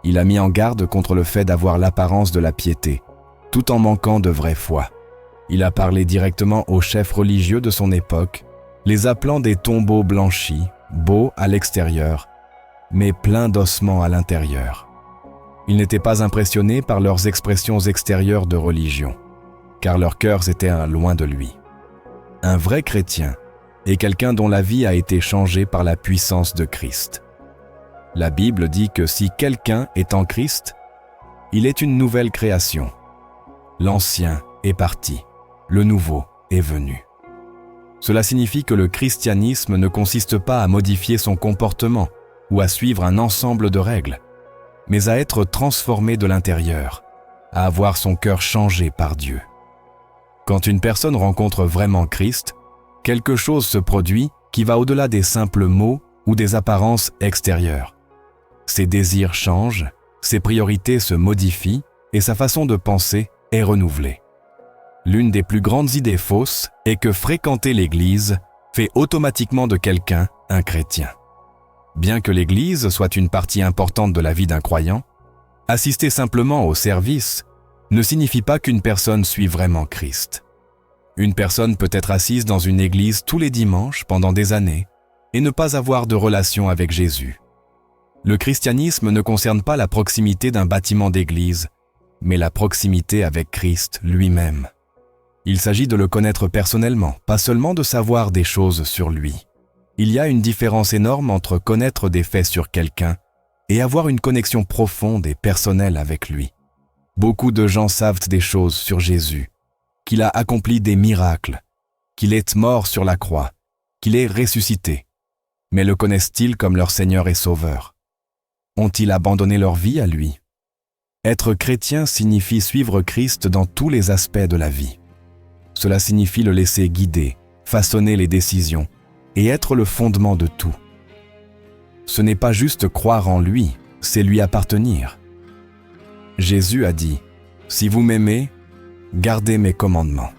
[SPEAKER 1] il a mis en garde contre le fait d'avoir l'apparence de la piété, tout en manquant de vraie foi. Il a parlé directement aux chefs religieux de son époque, les appelant des tombeaux blanchis, beaux à l'extérieur, mais pleins d'ossements à l'intérieur. Il n'était pas impressionné par leurs expressions extérieures de religion, car leurs cœurs étaient loin de lui. Un vrai chrétien est quelqu'un dont la vie a été changée par la puissance de Christ. La Bible dit que si quelqu'un est en Christ, il est une nouvelle création. L'ancien est parti, le nouveau est venu. Cela signifie que le christianisme ne consiste pas à modifier son comportement ou à suivre un ensemble de règles, mais à être transformé de l'intérieur, à avoir son cœur changé par Dieu. Quand une personne rencontre vraiment Christ, quelque chose se produit qui va au-delà des simples mots ou des apparences extérieures. Ses désirs changent, ses priorités se modifient et sa façon de penser est renouvelée. L'une des plus grandes idées fausses est que fréquenter l'Église fait automatiquement de quelqu'un un chrétien. Bien que l'Église soit une partie importante de la vie d'un croyant, assister simplement au service ne signifie pas qu'une personne suit vraiment Christ. Une personne peut être assise dans une église tous les dimanches pendant des années et ne pas avoir de relation avec Jésus. Le christianisme ne concerne pas la proximité d'un bâtiment d'église, mais la proximité avec Christ lui-même. Il s'agit de le connaître personnellement, pas seulement de savoir des choses sur lui. Il y a une différence énorme entre connaître des faits sur quelqu'un et avoir une connexion profonde et personnelle avec lui. Beaucoup de gens savent des choses sur Jésus, qu'il a accompli des miracles, qu'il est mort sur la croix, qu'il est ressuscité. Mais le connaissent-ils comme leur Seigneur et Sauveur? Ont-ils abandonné leur vie à lui? Être chrétien signifie suivre Christ dans tous les aspects de la vie. Cela signifie le laisser guider, façonner les décisions et être le fondement de tout. Ce n'est pas juste croire en lui, c'est lui appartenir. Jésus a dit « Si vous m'aimez, gardez mes commandements ».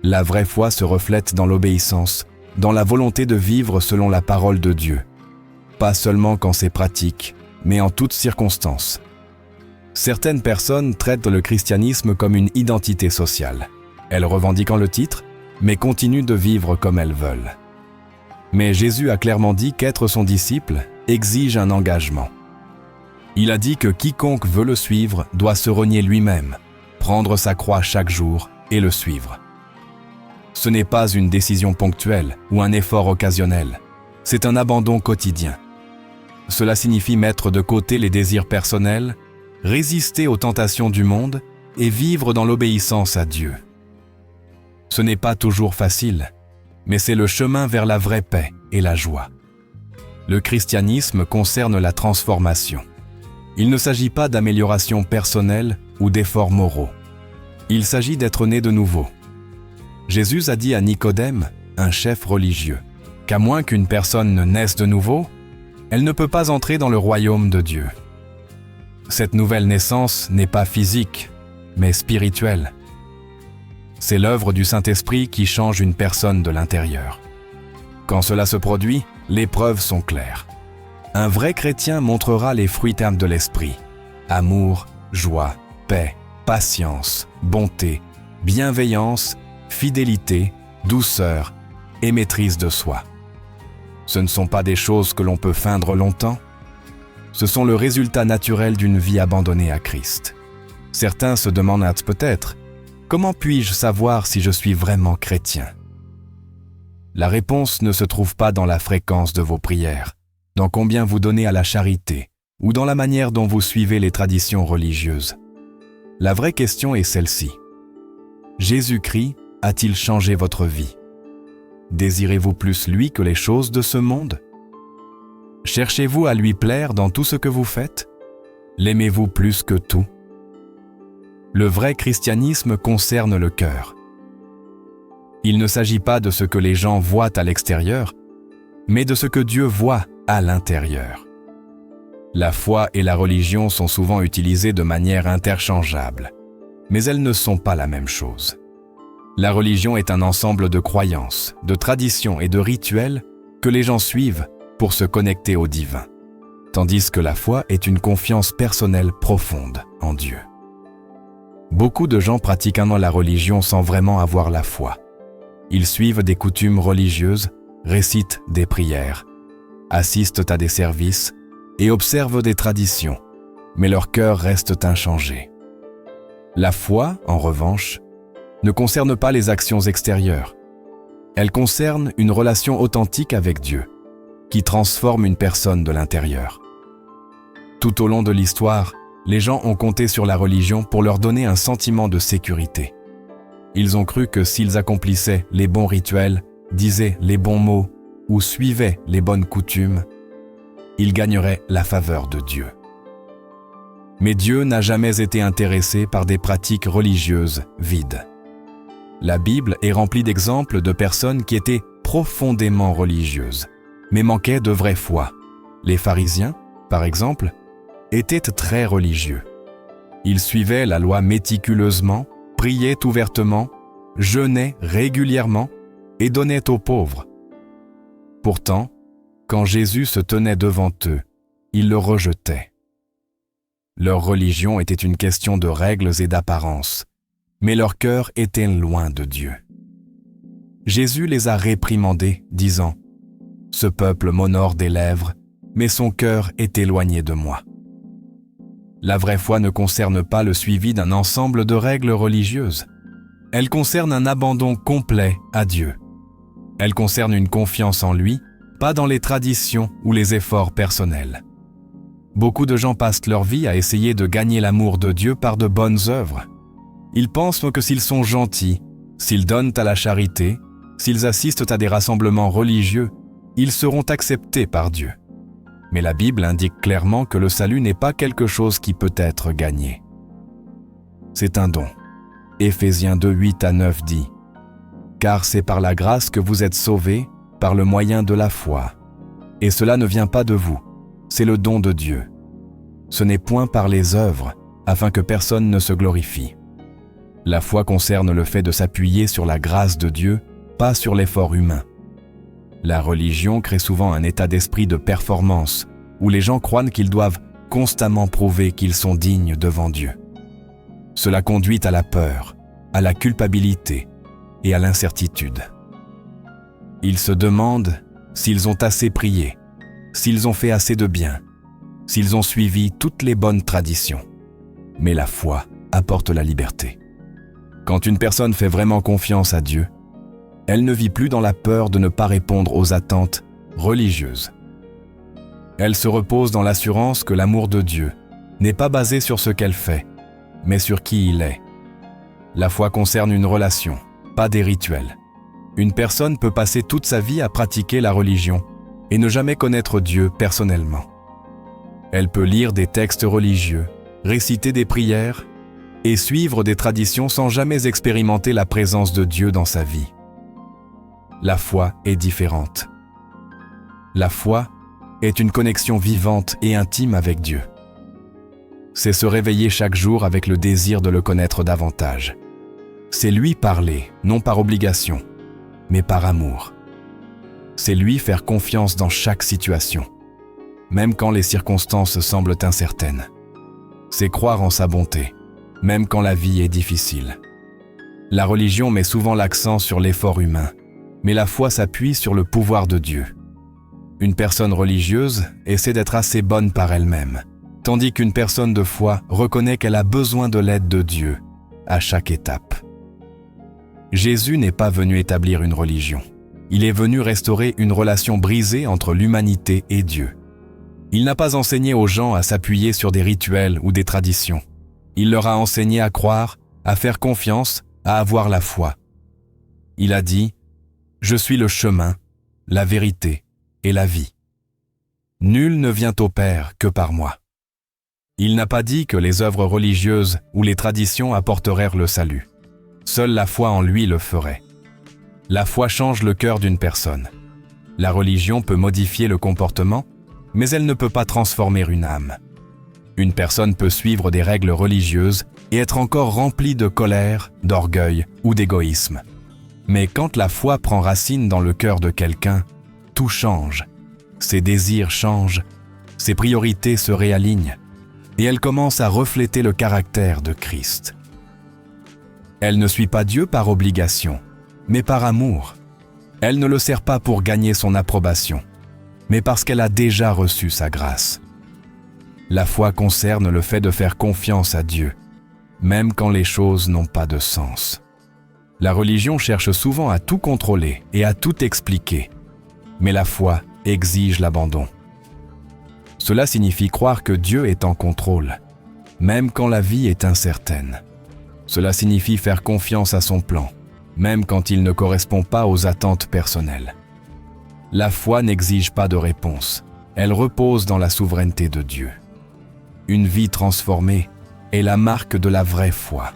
[SPEAKER 1] La vraie foi se reflète dans l'obéissance, dans la volonté de vivre selon la parole de Dieu. Pas seulement quand c'est pratique, mais en toutes circonstances. Certaines personnes traitent le christianisme comme une identité sociale. Elles revendiquent le titre, mais continuent de vivre comme elles veulent. Mais Jésus a clairement dit qu'être son disciple exige un engagement. Il a dit que quiconque veut le suivre doit se renier lui-même, prendre sa croix chaque jour et le suivre. Ce n'est pas une décision ponctuelle ou un effort occasionnel, c'est un abandon quotidien. Cela signifie mettre de côté les désirs personnels, résister aux tentations du monde et vivre dans l'obéissance à Dieu. Ce n'est pas toujours facile, mais c'est le chemin vers la vraie paix et la joie. Le christianisme concerne la transformation. Il ne s'agit pas d'amélioration personnelle ou d'efforts moraux. Il s'agit d'être né de nouveau. Jésus a dit à Nicodème, un chef religieux, qu'à moins qu'une personne ne naisse de nouveau, elle ne peut pas entrer dans le royaume de Dieu. Cette nouvelle naissance n'est pas physique, mais spirituelle. C'est l'œuvre du Saint-Esprit qui change une personne de l'intérieur. Quand cela se produit, les preuves sont claires. Un vrai chrétien montrera les fruits de l'esprit: amour, joie, paix, patience, bonté, bienveillance, fidélité, douceur et maîtrise de soi. Ce ne sont pas des choses que l'on peut feindre longtemps. Ce sont le résultat naturel d'une vie abandonnée à Christ. Certains se demandent peut-être: comment puis-je savoir si je suis vraiment chrétien? La réponse ne se trouve pas dans la fréquence de vos prières, dans combien vous donnez à la charité ou dans la manière dont vous suivez les traditions religieuses. La vraie question est celle-ci. Jésus-Christ a-t-il changé votre vie? Désirez-vous plus lui que les choses de ce monde? Cherchez-vous à lui plaire dans tout ce que vous faites? L'aimez-vous plus que tout? Le vrai christianisme concerne le cœur. Il ne s'agit pas de ce que les gens voient à l'extérieur, mais de ce que Dieu voit à l'intérieur. La foi et la religion sont souvent utilisées de manière interchangeable, mais elles ne sont pas la même chose. La religion est un ensemble de croyances, de traditions et de rituels que les gens suivent pour se connecter au divin, tandis que la foi est une confiance personnelle profonde en Dieu. Beaucoup de gens pratiquent la religion sans vraiment avoir la foi. Ils suivent des coutumes religieuses, récitent des prières, assistent à des services et observent des traditions, mais leur cœur reste inchangé. La foi, en revanche, ne concerne pas les actions extérieures. Elle concerne une relation authentique avec Dieu, qui transforme une personne de l'intérieur. Tout au long de l'histoire, les gens ont compté sur la religion pour leur donner un sentiment de sécurité. Ils ont cru que s'ils accomplissaient les bons rituels, disaient les bons mots ou suivaient les bonnes coutumes, ils gagneraient la faveur de Dieu. Mais Dieu n'a jamais été intéressé par des pratiques religieuses vides. La Bible est remplie d'exemples de personnes qui étaient profondément religieuses, mais manquaient de vraie foi. Les pharisiens, par exemple, étaient très religieux. Ils suivaient la loi méticuleusement, priaient ouvertement, jeûnaient régulièrement et donnaient aux pauvres. Pourtant, quand Jésus se tenait devant eux, ils le rejetaient. Leur religion était une question de règles et d'apparence, mais leur cœur était loin de Dieu. Jésus les a réprimandés, disant « Ce peuple m'honore des lèvres, mais son cœur est éloigné de moi. » La vraie foi ne concerne pas le suivi d'un ensemble de règles religieuses. Elle concerne un abandon complet à Dieu. Elle concerne une confiance en lui, pas dans les traditions ou les efforts personnels. Beaucoup de gens passent leur vie à essayer de gagner l'amour de Dieu par de bonnes œuvres. Ils pensent que s'ils sont gentils, s'ils donnent à la charité, s'ils assistent à des rassemblements religieux, ils seront acceptés par Dieu. Mais la Bible indique clairement que le salut n'est pas quelque chose qui peut être gagné. C'est un don. Éphésiens 2, 8-9 dit « Car c'est par la grâce que vous êtes sauvés, par le moyen de la foi. Et cela ne vient pas de vous, c'est le don de Dieu. Ce n'est point par les œuvres, afin que personne ne se glorifie. » La foi concerne le fait de s'appuyer sur la grâce de Dieu, pas sur l'effort humain. La religion crée souvent un état d'esprit de performance, où les gens croient qu'ils doivent constamment prouver qu'ils sont dignes devant Dieu. Cela conduit à la peur, à la culpabilité et à l'incertitude. Ils se demandent s'ils ont assez prié, s'ils ont fait assez de bien, s'ils ont suivi toutes les bonnes traditions. Mais la foi apporte la liberté. Quand une personne fait vraiment confiance à Dieu, elle ne vit plus dans la peur de ne pas répondre aux attentes religieuses. Elle se repose dans l'assurance que l'amour de Dieu n'est pas basé sur ce qu'elle fait, mais sur qui il est. La foi concerne une relation, pas des rituels. Une personne peut passer toute sa vie à pratiquer la religion et ne jamais connaître Dieu personnellement. Elle peut lire des textes religieux, réciter des prières et suivre des traditions sans jamais expérimenter la présence de Dieu dans sa vie. La foi est différente. La foi est une connexion vivante et intime avec Dieu. C'est se réveiller chaque jour avec le désir de le connaître davantage. C'est lui parler, non par obligation, mais par amour. C'est lui faire confiance dans chaque situation, même quand les circonstances semblent incertaines. C'est croire en sa bonté, même quand la vie est difficile. La religion met souvent l'accent sur l'effort humain, mais la foi s'appuie sur le pouvoir de Dieu. Une personne religieuse essaie d'être assez bonne par elle-même, tandis qu'une personne de foi reconnaît qu'elle a besoin de l'aide de Dieu à chaque étape. Jésus n'est pas venu établir une religion. Il est venu restaurer une relation brisée entre l'humanité et Dieu. Il n'a pas enseigné aux gens à s'appuyer sur des rituels ou des traditions. Il leur a enseigné à croire, à faire confiance, à avoir la foi. Il a dit « Je suis le chemin, la vérité et la vie. Nul ne vient au Père que par moi. » Il n'a pas dit que les œuvres religieuses ou les traditions apporteraient le salut. Seule la foi en lui le ferait. La foi change le cœur d'une personne. La religion peut modifier le comportement, mais elle ne peut pas transformer une âme. Une personne peut suivre des règles religieuses et être encore remplie de colère, d'orgueil ou d'égoïsme. Mais quand la foi prend racine dans le cœur de quelqu'un, tout change. Ses désirs changent, ses priorités se réalignent, et elle commence à refléter le caractère de Christ. Elle ne suit pas Dieu par obligation, mais par amour. Elle ne le sert pas pour gagner son approbation, mais parce qu'elle a déjà reçu sa grâce. La foi concerne le fait de faire confiance à Dieu, même quand les choses n'ont pas de sens. La religion cherche souvent à tout contrôler et à tout expliquer, mais la foi exige l'abandon. Cela signifie croire que Dieu est en contrôle, même quand la vie est incertaine. Cela signifie faire confiance à son plan, même quand il ne correspond pas aux attentes personnelles. La foi n'exige pas de réponse, elle repose dans la souveraineté de Dieu. Une vie transformée est la marque de la vraie foi.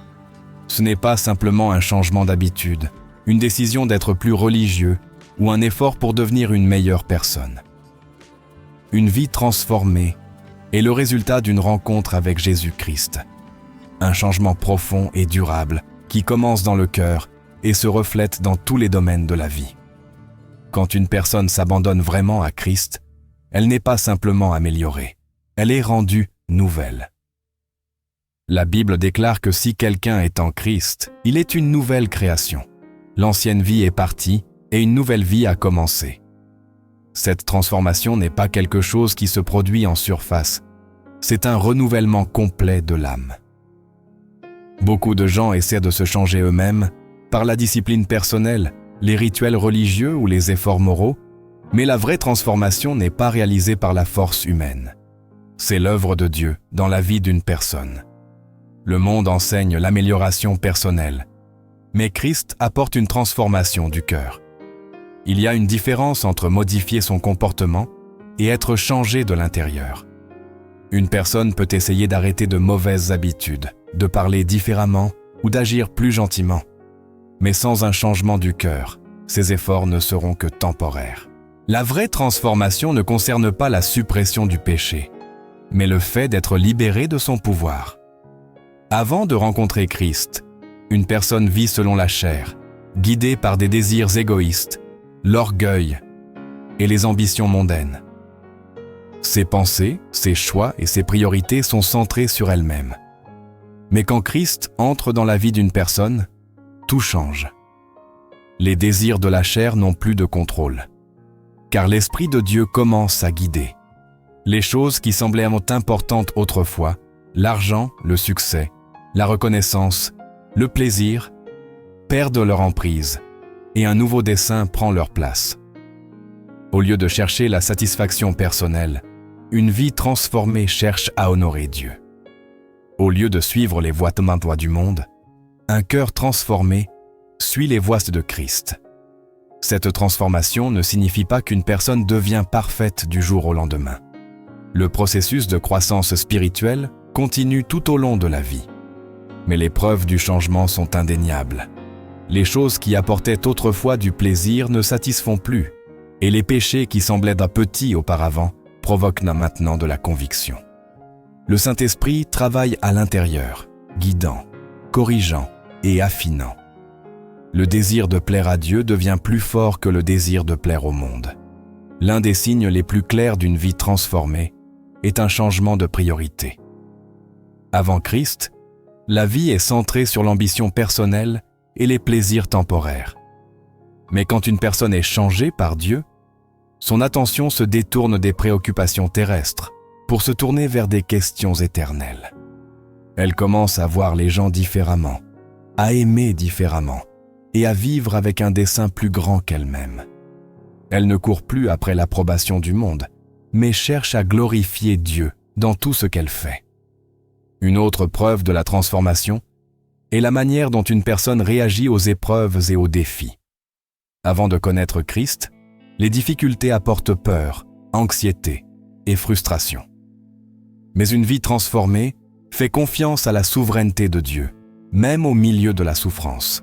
[SPEAKER 1] Ce n'est pas simplement un changement d'habitude, une décision d'être plus religieux ou un effort pour devenir une meilleure personne. Une vie transformée est le résultat d'une rencontre avec Jésus-Christ. Un changement profond et durable qui commence dans le cœur et se reflète dans tous les domaines de la vie. Quand une personne s'abandonne vraiment à Christ, elle n'est pas simplement améliorée, elle est rendue nouvelle. La Bible déclare que si quelqu'un est en Christ, il est une nouvelle création. L'ancienne vie est partie et une nouvelle vie a commencé. Cette transformation n'est pas quelque chose qui se produit en surface, c'est un renouvellement complet de l'âme. Beaucoup de gens essaient de se changer eux-mêmes par la discipline personnelle, les rituels religieux ou les efforts moraux, mais la vraie transformation n'est pas réalisée par la force humaine. C'est l'œuvre de Dieu dans la vie d'une personne. Le monde enseigne l'amélioration personnelle, mais Christ apporte une transformation du cœur. Il y a une différence entre modifier son comportement et être changé de l'intérieur. Une personne peut essayer d'arrêter de mauvaises habitudes, de parler différemment ou d'agir plus gentiment. Mais sans un changement du cœur, ces efforts ne seront que temporaires. La vraie transformation ne concerne pas la suppression du péché, mais le fait d'être libéré de son pouvoir. Avant de rencontrer Christ, une personne vit selon la chair, guidée par des désirs égoïstes, l'orgueil et les ambitions mondaines. Ses pensées, ses choix et ses priorités sont centrés sur elle-même. Mais quand Christ entre dans la vie d'une personne, tout change. Les désirs de la chair n'ont plus de contrôle, car l'Esprit de Dieu commence à guider. Les choses qui semblaient importantes autrefois, l'argent, le succès, la reconnaissance, le plaisir, perdent leur emprise et un nouveau dessein prend leur place. Au lieu de chercher la satisfaction personnelle, une vie transformée cherche à honorer Dieu. Au lieu de suivre les voies du monde, un cœur transformé suit les voies de Christ. Cette transformation ne signifie pas qu'une personne devient parfaite du jour au lendemain. Le processus de croissance spirituelle continue tout au long de la vie. Mais les preuves du changement sont indéniables. Les choses qui apportaient autrefois du plaisir ne satisfont plus, et les péchés qui semblaient petits auparavant provoquent maintenant de la conviction. Le Saint-Esprit travaille à l'intérieur, guidant, corrigeant et affinant. Le désir de plaire à Dieu devient plus fort que le désir de plaire au monde. L'un des signes les plus clairs d'une vie transformée est un changement de priorité. Avant Christ, la vie est centrée sur l'ambition personnelle et les plaisirs temporaires. Mais quand une personne est changée par Dieu, son attention se détourne des préoccupations terrestres pour se tourner vers des questions éternelles. Elle commence à voir les gens différemment, à aimer différemment et à vivre avec un dessein plus grand qu'elle-même. Elle ne court plus après l'approbation du monde, mais cherche à glorifier Dieu dans tout ce qu'elle fait. Une autre preuve de la transformation est la manière dont une personne réagit aux épreuves et aux défis. Avant de connaître Christ, les difficultés apportent peur, anxiété et frustration. Mais une vie transformée fait confiance à la souveraineté de Dieu, même au milieu de la souffrance.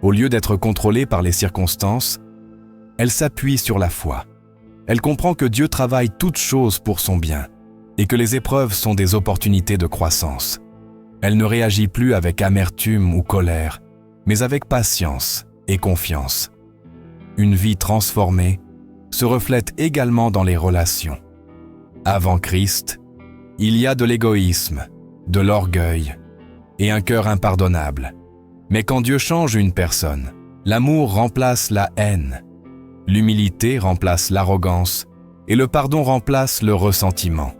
[SPEAKER 1] Au lieu d'être contrôlée par les circonstances, elle s'appuie sur la foi. Elle comprend que Dieu travaille toutes choses pour son bien et que les épreuves sont des opportunités de croissance. Elle ne réagit plus avec amertume ou colère, mais avec patience et confiance. Une vie transformée se reflète également dans les relations. Avant Christ, il y a de l'égoïsme, de l'orgueil et un cœur impardonnable. Mais quand Dieu change une personne, l'amour remplace la haine, l'humilité remplace l'arrogance et le pardon remplace le ressentiment.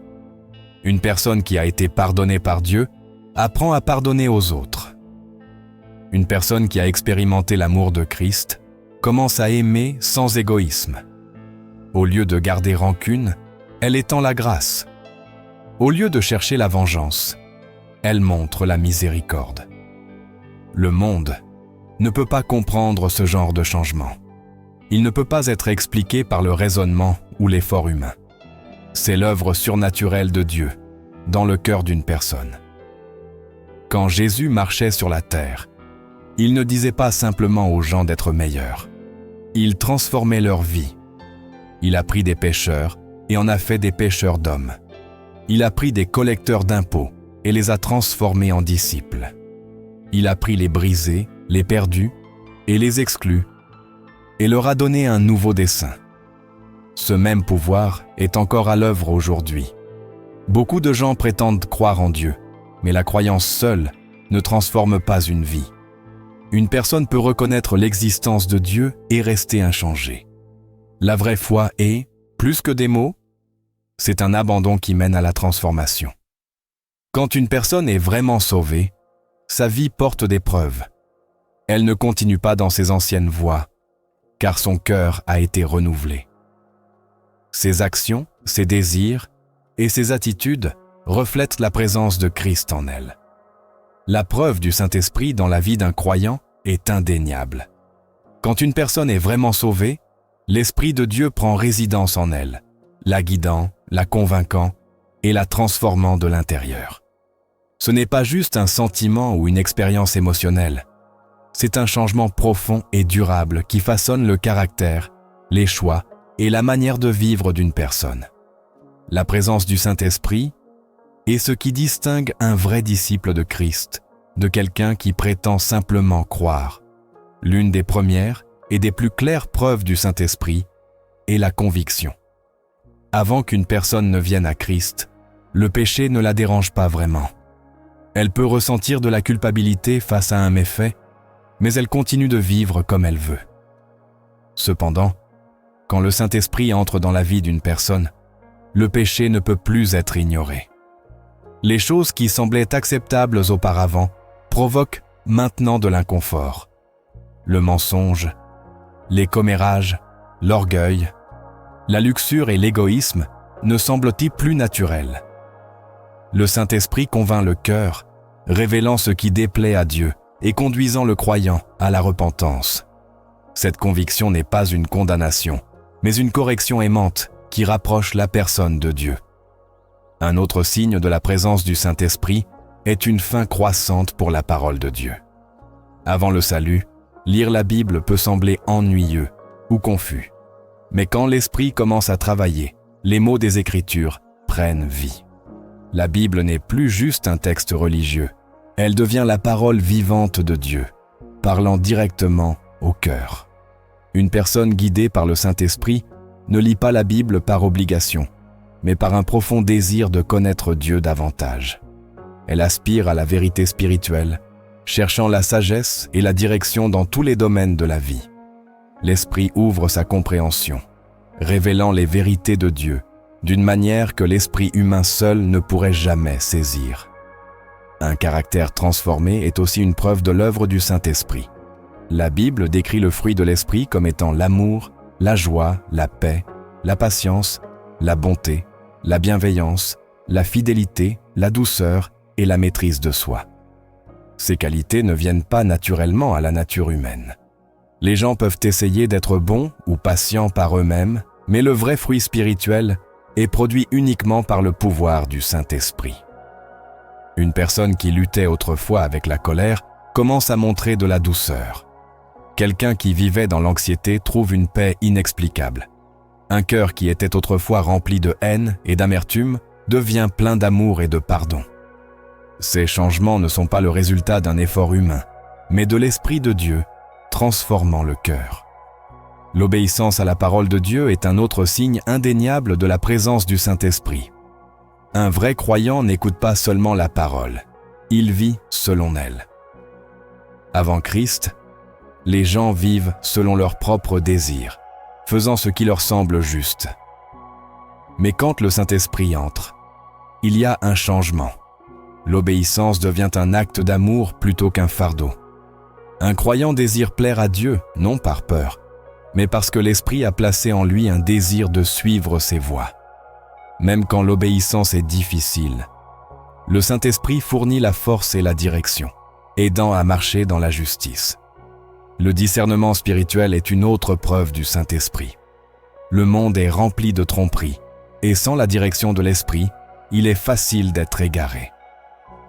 [SPEAKER 1] Une personne qui a été pardonnée par Dieu apprend à pardonner aux autres. Une personne qui a expérimenté l'amour de Christ commence à aimer sans égoïsme. Au lieu de garder rancune, elle étend la grâce. Au lieu de chercher la vengeance, elle montre la miséricorde. Le monde ne peut pas comprendre ce genre de changement. Il ne peut pas être expliqué par le raisonnement ou l'effort humain. C'est l'œuvre surnaturelle de Dieu dans le cœur d'une personne. Quand Jésus marchait sur la terre, il ne disait pas simplement aux gens d'être meilleurs. Il transformait leur vie. Il a pris des pécheurs et en a fait des pêcheurs d'hommes. Il a pris des collecteurs d'impôts et les a transformés en disciples. Il a pris les brisés, les perdus et les exclus et leur a donné un nouveau dessein. Ce même pouvoir est encore à l'œuvre aujourd'hui. Beaucoup de gens prétendent croire en Dieu, mais la croyance seule ne transforme pas une vie. Une personne peut reconnaître l'existence de Dieu et rester inchangée. La vraie foi est, plus que des mots, c'est un abandon qui mène à la transformation. Quand une personne est vraiment sauvée, sa vie porte des preuves. Elle ne continue pas dans ses anciennes voies, car son cœur a été renouvelé. Ses actions, ses désirs et ses attitudes reflètent la présence de Christ en elle. La preuve du Saint-Esprit dans la vie d'un croyant est indéniable. Quand une personne est vraiment sauvée, l'Esprit de Dieu prend résidence en elle, la guidant, la convainquant et la transformant de l'intérieur. Ce n'est pas juste un sentiment ou une expérience émotionnelle. C'est un changement profond et durable qui façonne le caractère, les choix et la manière de vivre d'une personne. La présence du Saint-Esprit est ce qui distingue un vrai disciple de Christ de quelqu'un qui prétend simplement croire. L'une des premières et des plus claires preuves du Saint-Esprit est la conviction. Avant qu'une personne ne vienne à Christ, le péché ne la dérange pas vraiment. Elle peut ressentir de la culpabilité face à un méfait, mais elle continue de vivre comme elle veut. Cependant, quand le Saint-Esprit entre dans la vie d'une personne, le péché ne peut plus être ignoré. Les choses qui semblaient acceptables auparavant provoquent maintenant de l'inconfort. Le mensonge, les commérages, l'orgueil, la luxure et l'égoïsme ne semblent-ils plus naturels. Le Saint-Esprit convainc le cœur, révélant ce qui déplaît à Dieu et conduisant le croyant à la repentance. Cette conviction n'est pas une condamnation, mais une correction aimante qui rapproche la personne de Dieu. Un autre signe de la présence du Saint-Esprit est une faim croissante pour la parole de Dieu. Avant le salut, lire la Bible peut sembler ennuyeux ou confus. Mais quand l'Esprit commence à travailler, les mots des Écritures prennent vie. La Bible n'est plus juste un texte religieux, elle devient la parole vivante de Dieu, parlant directement au cœur. Une personne guidée par le Saint-Esprit ne lit pas la Bible par obligation, mais par un profond désir de connaître Dieu davantage. Elle aspire à la vérité spirituelle, cherchant la sagesse et la direction dans tous les domaines de la vie. L'Esprit ouvre sa compréhension, révélant les vérités de Dieu d'une manière que l'esprit humain seul ne pourrait jamais saisir. Un caractère transformé est aussi une preuve de l'œuvre du Saint-Esprit. La Bible décrit le fruit de l'Esprit comme étant l'amour, la joie, la paix, la patience, la bonté, la bienveillance, la fidélité, la douceur et la maîtrise de soi. Ces qualités ne viennent pas naturellement à la nature humaine. Les gens peuvent essayer d'être bons ou patients par eux-mêmes, mais le vrai fruit spirituel est produit uniquement par le pouvoir du Saint-Esprit. Une personne qui luttait autrefois avec la colère commence à montrer de la douceur. Quelqu'un qui vivait dans l'anxiété trouve une paix inexplicable. Un cœur qui était autrefois rempli de haine et d'amertume devient plein d'amour et de pardon. Ces changements ne sont pas le résultat d'un effort humain, mais de l'Esprit de Dieu transformant le cœur. L'obéissance à la parole de Dieu est un autre signe indéniable de la présence du Saint-Esprit. Un vrai croyant n'écoute pas seulement la parole, il vit selon elle. Avant Christ, les gens vivent selon leurs propres désirs, faisant ce qui leur semble juste. Mais quand le Saint-Esprit entre, il y a un changement. L'obéissance devient un acte d'amour plutôt qu'un fardeau. Un croyant désire plaire à Dieu, non par peur, mais parce que l'Esprit a placé en lui un désir de suivre ses voies. Même quand l'obéissance est difficile, le Saint-Esprit fournit la force et la direction, aidant à marcher dans la justice. Le discernement spirituel est une autre preuve du Saint-Esprit. Le monde est rempli de tromperies, et sans la direction de l'Esprit, il est facile d'être égaré.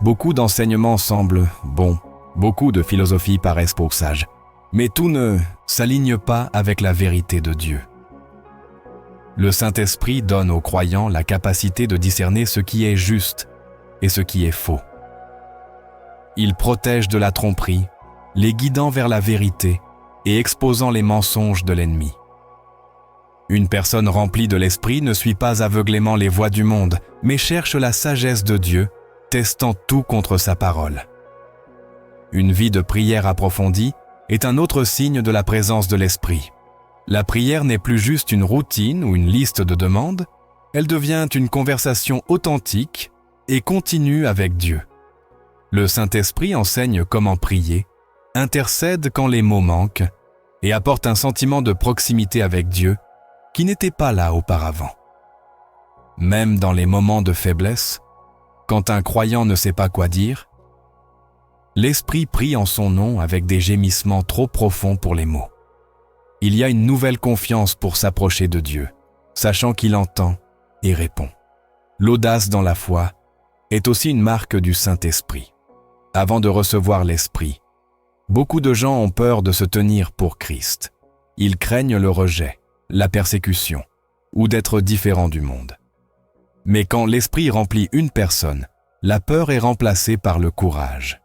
[SPEAKER 1] Beaucoup d'enseignements semblent bons, beaucoup de philosophies paraissent pour sages, mais tout ne s'aligne pas avec la vérité de Dieu. Le Saint-Esprit donne aux croyants la capacité de discerner ce qui est juste et ce qui est faux. Il protège de la tromperie, les guidant vers la vérité et exposant les mensonges de l'ennemi. Une personne remplie de l'Esprit ne suit pas aveuglément les voies du monde, mais cherche la sagesse de Dieu, testant tout contre sa parole. Une vie de prière approfondie est un autre signe de la présence de l'Esprit. La prière n'est plus juste une routine ou une liste de demandes, elle devient une conversation authentique et continue avec Dieu. Le Saint-Esprit enseigne comment prier, intercède quand les mots manquent et apporte un sentiment de proximité avec Dieu qui n'était pas là auparavant. Même dans les moments de faiblesse, quand un croyant ne sait pas quoi dire, l'Esprit prie en son nom avec des gémissements trop profonds pour les mots. Il y a une nouvelle confiance pour s'approcher de Dieu, sachant qu'il entend et répond. L'audace dans la foi est aussi une marque du Saint-Esprit. Avant de recevoir l'Esprit, beaucoup de gens ont peur de se tenir pour Christ. Ils craignent le rejet, la persécution ou d'être différents du monde. Mais quand l'Esprit remplit une personne, la peur est remplacée par le courage.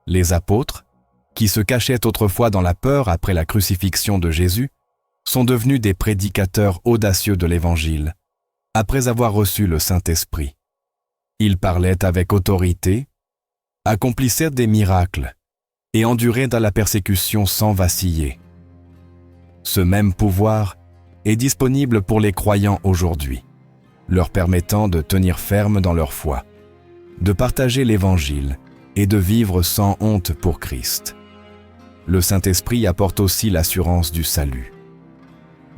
[SPEAKER 1] Les apôtres, qui se cachaient autrefois dans la peur après la crucifixion de Jésus, sont devenus des prédicateurs audacieux de l'Évangile, après avoir reçu le Saint-Esprit. Ils parlaient avec autorité, accomplissaient des miracles et enduraient dans la persécution sans vaciller. Ce même pouvoir est disponible pour les croyants aujourd'hui, leur permettant de tenir ferme dans leur foi, de partager l'Évangile et de vivre sans honte pour Christ. Le Saint-Esprit apporte aussi l'assurance du salut.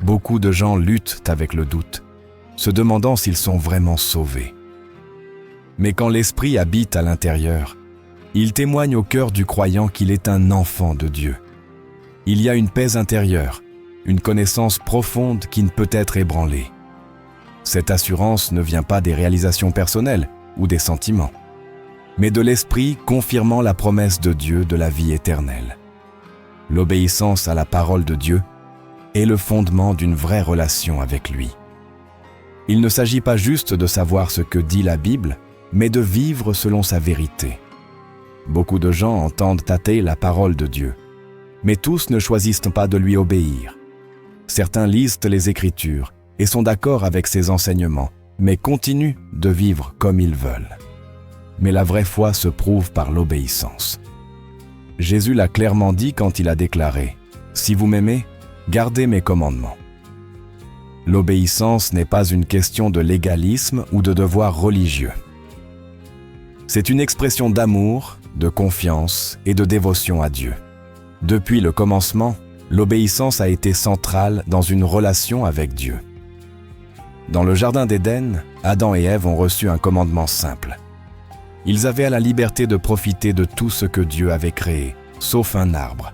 [SPEAKER 1] Beaucoup de gens luttent avec le doute, se demandant s'ils sont vraiment sauvés. Mais quand l'Esprit habite à l'intérieur, il témoigne au cœur du croyant qu'il est un enfant de Dieu. Il y a une paix intérieure, une connaissance profonde qui ne peut être ébranlée. Cette assurance ne vient pas des réalisations personnelles ou des sentiments, mais de l'Esprit confirmant la promesse de Dieu de la vie éternelle. L'obéissance à la parole de Dieu est le fondement d'une vraie relation avec lui. Il ne s'agit pas juste de savoir ce que dit la Bible, mais de vivre selon sa vérité. Beaucoup de gens entendent tâter la parole de Dieu, mais tous ne choisissent pas de lui obéir. Certains lisent les Écritures et sont d'accord avec ses enseignements, mais continuent de vivre comme ils veulent. Mais la vraie foi se prouve par l'obéissance. Jésus l'a clairement dit quand il a déclaré « Si vous m'aimez, gardez mes commandements ». L'obéissance n'est pas une question de légalisme ou de devoir religieux. C'est une expression d'amour, de confiance et de dévotion à Dieu. Depuis le commencement, l'obéissance a été centrale dans une relation avec Dieu. Dans le jardin d'Éden, Adam et Ève ont reçu un commandement simple. Ils avaient la liberté de profiter de tout ce que Dieu avait créé, sauf un arbre.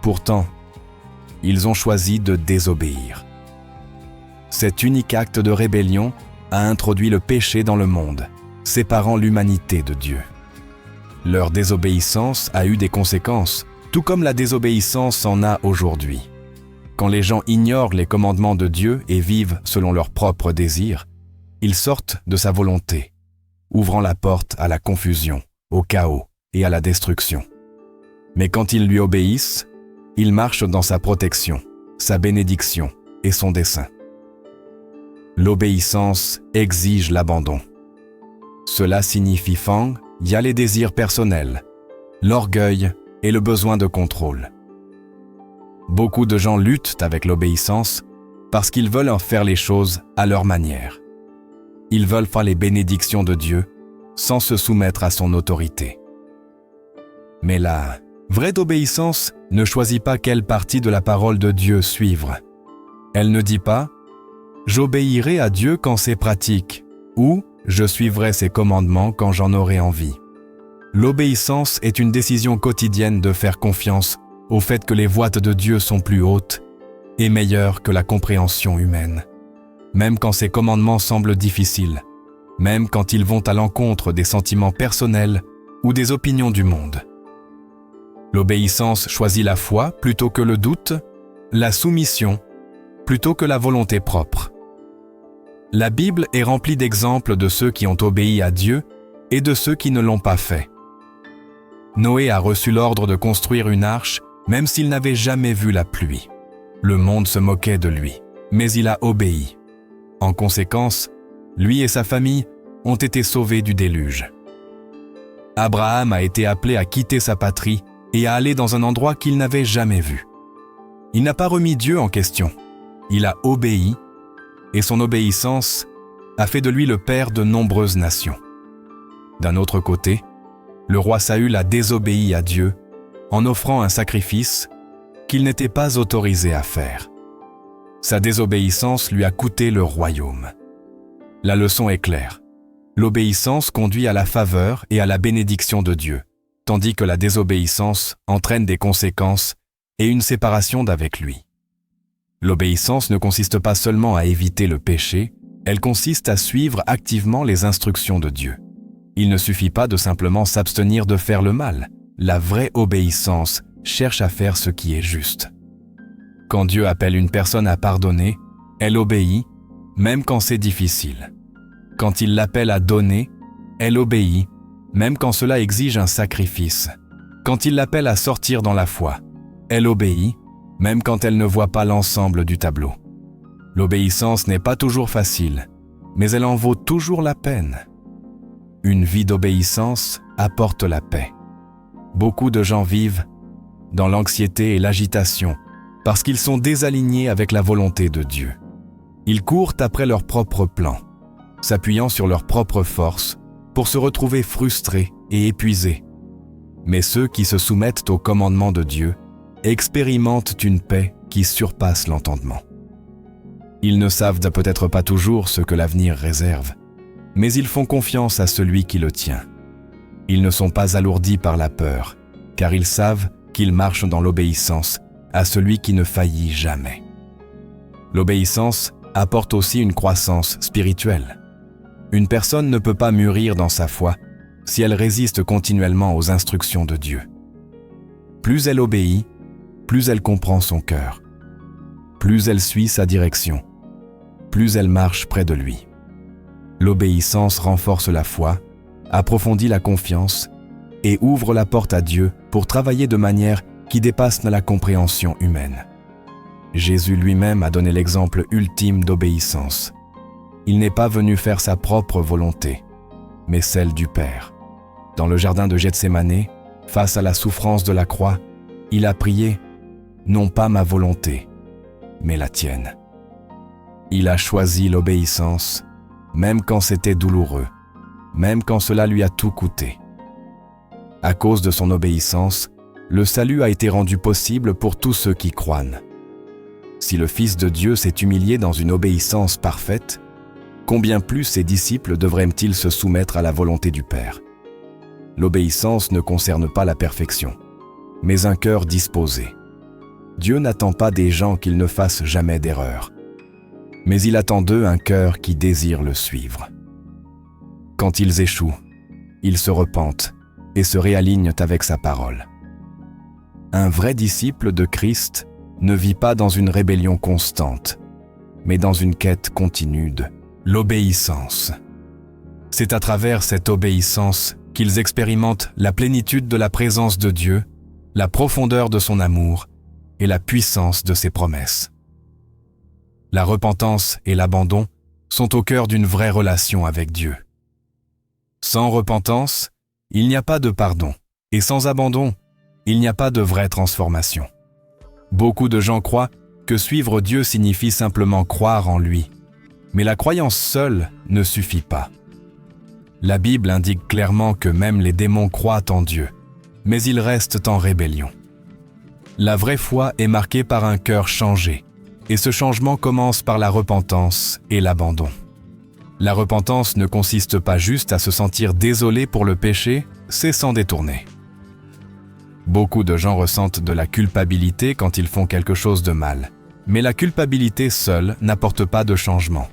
[SPEAKER 1] Pourtant, ils ont choisi de désobéir. Cet unique acte de rébellion a introduit le péché dans le monde, séparant l'humanité de Dieu. Leur désobéissance a eu des conséquences, tout comme la désobéissance en a aujourd'hui. Quand les gens ignorent les commandements de Dieu et vivent selon leurs propres désirs, ils sortent de sa volonté, ouvrant la porte à la confusion, au chaos et à la destruction. Mais quand ils lui obéissent, ils marchent dans sa protection, sa bénédiction et son dessein. L'obéissance exige l'abandon. Cela signifie Fang, il y a les désirs personnels, l'orgueil et le besoin de contrôle. Beaucoup de gens luttent avec l'obéissance parce qu'ils veulent en faire les choses à leur manière. Ils veulent faire les bénédictions de Dieu sans se soumettre à son autorité. Mais la vraie obéissance ne choisit pas quelle partie de la parole de Dieu suivre. Elle ne dit pas « J'obéirai à Dieu quand c'est pratique » ou « Je suivrai ses commandements quand j'en aurai envie ». L'obéissance est une décision quotidienne de faire confiance au fait que les voies de Dieu sont plus hautes et meilleures que la compréhension humaine. Même quand ses commandements semblent difficiles, même quand ils vont à l'encontre des sentiments personnels ou des opinions du monde. L'obéissance choisit la foi plutôt que le doute, la soumission plutôt que la volonté propre. La Bible est remplie d'exemples de ceux qui ont obéi à Dieu et de ceux qui ne l'ont pas fait. Noé a reçu l'ordre de construire une arche même s'il n'avait jamais vu la pluie. Le monde se moquait de lui, mais il a obéi. En conséquence, lui et sa famille ont été sauvés du déluge. Abraham a été appelé à quitter sa patrie et à aller dans un endroit qu'il n'avait jamais vu. Il n'a pas remis Dieu en question. Il a obéi, et son obéissance a fait de lui le père de nombreuses nations. D'un autre côté, le roi Saül a désobéi à Dieu en offrant un sacrifice qu'il n'était pas autorisé à faire. Sa désobéissance lui a coûté le royaume. La leçon est claire. L'obéissance conduit à la faveur et à la bénédiction de Dieu, tandis que la désobéissance entraîne des conséquences et une séparation d'avec lui. L'obéissance ne consiste pas seulement à éviter le péché, elle consiste à suivre activement les instructions de Dieu. Il ne suffit pas de simplement s'abstenir de faire le mal. La vraie obéissance cherche à faire ce qui est juste. Quand Dieu appelle une personne à pardonner, elle obéit, même quand c'est difficile. Quand il l'appelle à donner, elle obéit, même quand cela exige un sacrifice. Quand il l'appelle à sortir dans la foi, elle obéit, même quand elle ne voit pas l'ensemble du tableau. L'obéissance n'est pas toujours facile, mais elle en vaut toujours la peine. Une vie d'obéissance apporte la paix. Beaucoup de gens vivent dans l'anxiété et l'agitation parce qu'ils sont désalignés avec la volonté de Dieu. Ils courent après leur propre plan, s'appuyant sur leur propre force pour se retrouver frustrés et épuisés. Mais ceux qui se soumettent au commandement de Dieu expérimentent une paix qui surpasse l'entendement. Ils ne savent peut-être pas toujours ce que l'avenir réserve, mais ils font confiance à celui qui le tient. Ils ne sont pas alourdis par la peur, car ils savent qu'ils marchent dans l'obéissance à celui qui ne faillit jamais. L'obéissance apporte aussi une croissance spirituelle. Une personne ne peut pas mûrir dans sa foi si elle résiste continuellement aux instructions de Dieu. Plus elle obéit, plus elle comprend son cœur. Plus elle suit sa direction, plus elle marche près de lui. L'obéissance renforce la foi, approfondit la confiance et ouvre la porte à Dieu pour travailler de manière qui dépasse la compréhension humaine. Jésus lui-même a donné l'exemple ultime d'obéissance. Il n'est pas venu faire sa propre volonté, mais celle du Père. Dans le jardin de Gethsémanée, face à la souffrance de la croix, il a prié « Non pas ma volonté, mais la tienne ». Il a choisi l'obéissance, même quand c'était douloureux, même quand cela lui a tout coûté. À cause de son obéissance, le salut a été rendu possible pour tous ceux qui croient. Si le Fils de Dieu s'est humilié dans une obéissance parfaite, combien plus ses disciples devraient-ils se soumettre à la volonté du Père? L'obéissance ne concerne pas la perfection, mais un cœur disposé. Dieu n'attend pas des gens qu'ils ne fassent jamais d'erreur, mais il attend d'eux un cœur qui désire le suivre. Quand ils échouent, ils se repentent et se réalignent avec sa parole. Un vrai disciple de Christ ne vit pas dans une rébellion constante, mais dans une quête continue de l'obéissance. C'est à travers cette obéissance qu'ils expérimentent la plénitude de la présence de Dieu, la profondeur de son amour et la puissance de ses promesses. La repentance et l'abandon sont au cœur d'une vraie relation avec Dieu. Sans repentance, il n'y a pas de pardon, et sans abandon, il n'y a pas de vraie transformation. Beaucoup de gens croient que suivre Dieu signifie simplement croire en lui, mais la croyance seule ne suffit pas. La Bible indique clairement que même les démons croient en Dieu, mais ils restent en rébellion. La vraie foi est marquée par un cœur changé, et ce changement commence par la repentance et l'abandon. La repentance ne consiste pas juste à se sentir désolé pour le péché, c'est s'en détourner. Beaucoup de gens ressentent de la culpabilité quand ils font quelque chose de mal, mais la culpabilité seule n'apporte pas de changement.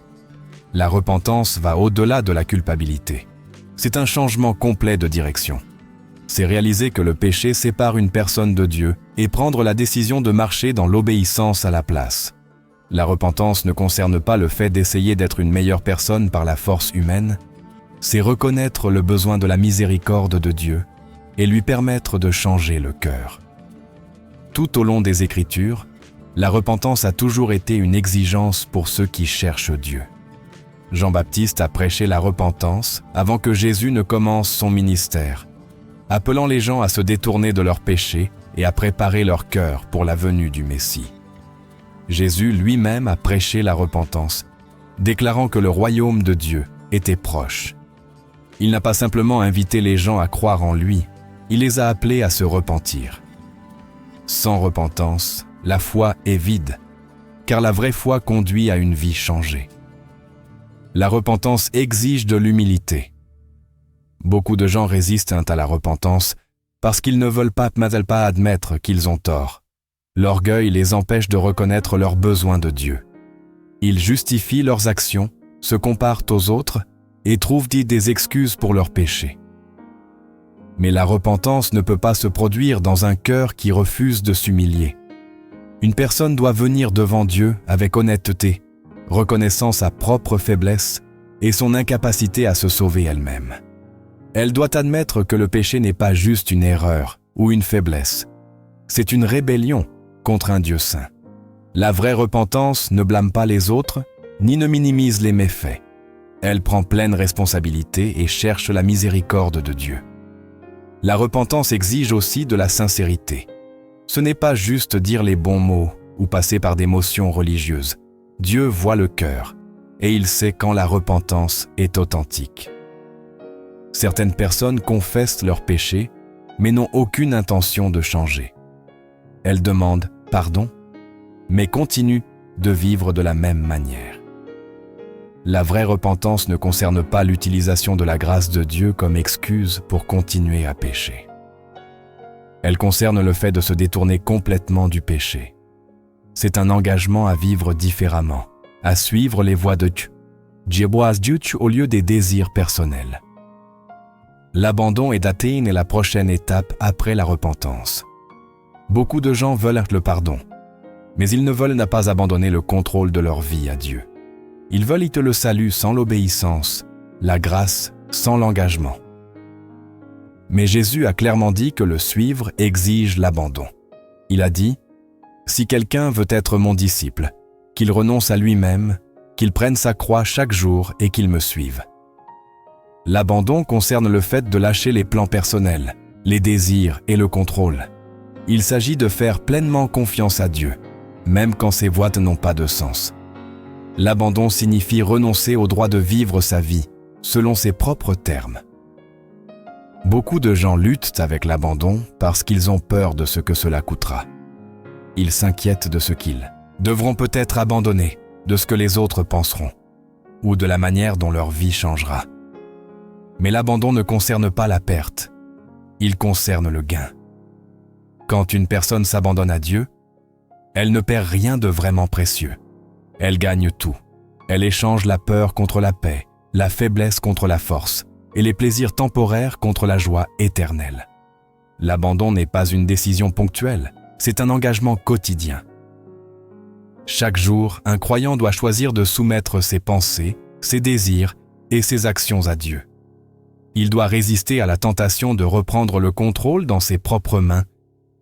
[SPEAKER 1] La repentance va au-delà de la culpabilité. C'est un changement complet de direction. C'est réaliser que le péché sépare une personne de Dieu et prendre la décision de marcher dans l'obéissance à la place. La repentance ne concerne pas le fait d'essayer d'être une meilleure personne par la force humaine, c'est reconnaître le besoin de la miséricorde de Dieu et lui permettre de changer le cœur. Tout au long des Écritures, la repentance a toujours été une exigence pour ceux qui cherchent Dieu. Jean-Baptiste a prêché la repentance avant que Jésus ne commence son ministère, appelant les gens à se détourner de leurs péchés et à préparer leur cœur pour la venue du Messie. Jésus lui-même a prêché la repentance, déclarant que le royaume de Dieu était proche. Il n'a pas simplement invité les gens à croire en lui, il les a appelés à se repentir. Sans repentance, la foi est vide, car la vraie foi conduit à une vie changée. La repentance exige de l'humilité. Beaucoup de gens résistent à la repentance parce qu'ils ne veulent pas admettre qu'ils ont tort. L'orgueil les empêche de reconnaître leurs besoins de Dieu. Ils justifient leurs actions, se comparent aux autres et trouvent des excuses pour leurs péchés. Mais la repentance ne peut pas se produire dans un cœur qui refuse de s'humilier. Une personne doit venir devant Dieu avec honnêteté, reconnaissant sa propre faiblesse et son incapacité à se sauver elle-même. Elle doit admettre que le péché n'est pas juste une erreur ou une faiblesse. C'est une rébellion contre un Dieu saint. La vraie repentance ne blâme pas les autres, ni ne minimise les méfaits. Elle prend pleine responsabilité et cherche la miséricorde de Dieu. La repentance exige aussi de la sincérité. Ce n'est pas juste dire les bons mots ou passer par des motions religieuses. Dieu voit le cœur et il sait quand la repentance est authentique. Certaines personnes confessent leurs péchés, mais n'ont aucune intention de changer. Elles demandent pardon, mais continuent de vivre de la même manière. La vraie repentance ne concerne pas l'utilisation de la grâce de Dieu comme excuse pour continuer à pécher. Elle concerne le fait de se détourner complètement du péché. C'est un engagement à vivre différemment, à suivre les voies de Dieu au lieu des désirs personnels. L'abandon est la prochaine étape après la repentance. Beaucoup de gens veulent le pardon, mais ils ne veulent pas abandonner le contrôle de leur vie à Dieu. Ils veulent le salut sans l'obéissance, la grâce sans l'engagement. Mais Jésus a clairement dit que le suivre exige l'abandon. Il a dit « Si quelqu'un veut être mon disciple, qu'il renonce à lui-même, qu'il prenne sa croix chaque jour et qu'il me suive. » L'abandon concerne le fait de lâcher les plans personnels, les désirs et le contrôle. Il s'agit de faire pleinement confiance à Dieu, même quand ses voies n'ont pas de sens. L'abandon signifie renoncer au droit de vivre sa vie, selon ses propres termes. Beaucoup de gens luttent avec l'abandon parce qu'ils ont peur de ce que cela coûtera. Ils s'inquiètent de ce qu'ils devront peut-être abandonner, de ce que les autres penseront, ou de la manière dont leur vie changera. Mais l'abandon ne concerne pas la perte, il concerne le gain. Quand une personne s'abandonne à Dieu, elle ne perd rien de vraiment précieux. Elle gagne tout. Elle échange la peur contre la paix, la faiblesse contre la force, et les plaisirs temporaires contre la joie éternelle. L'abandon n'est pas une décision ponctuelle, c'est un engagement quotidien. Chaque jour, un croyant doit choisir de soumettre ses pensées, ses désirs et ses actions à Dieu. Il doit résister à la tentation de reprendre le contrôle dans ses propres mains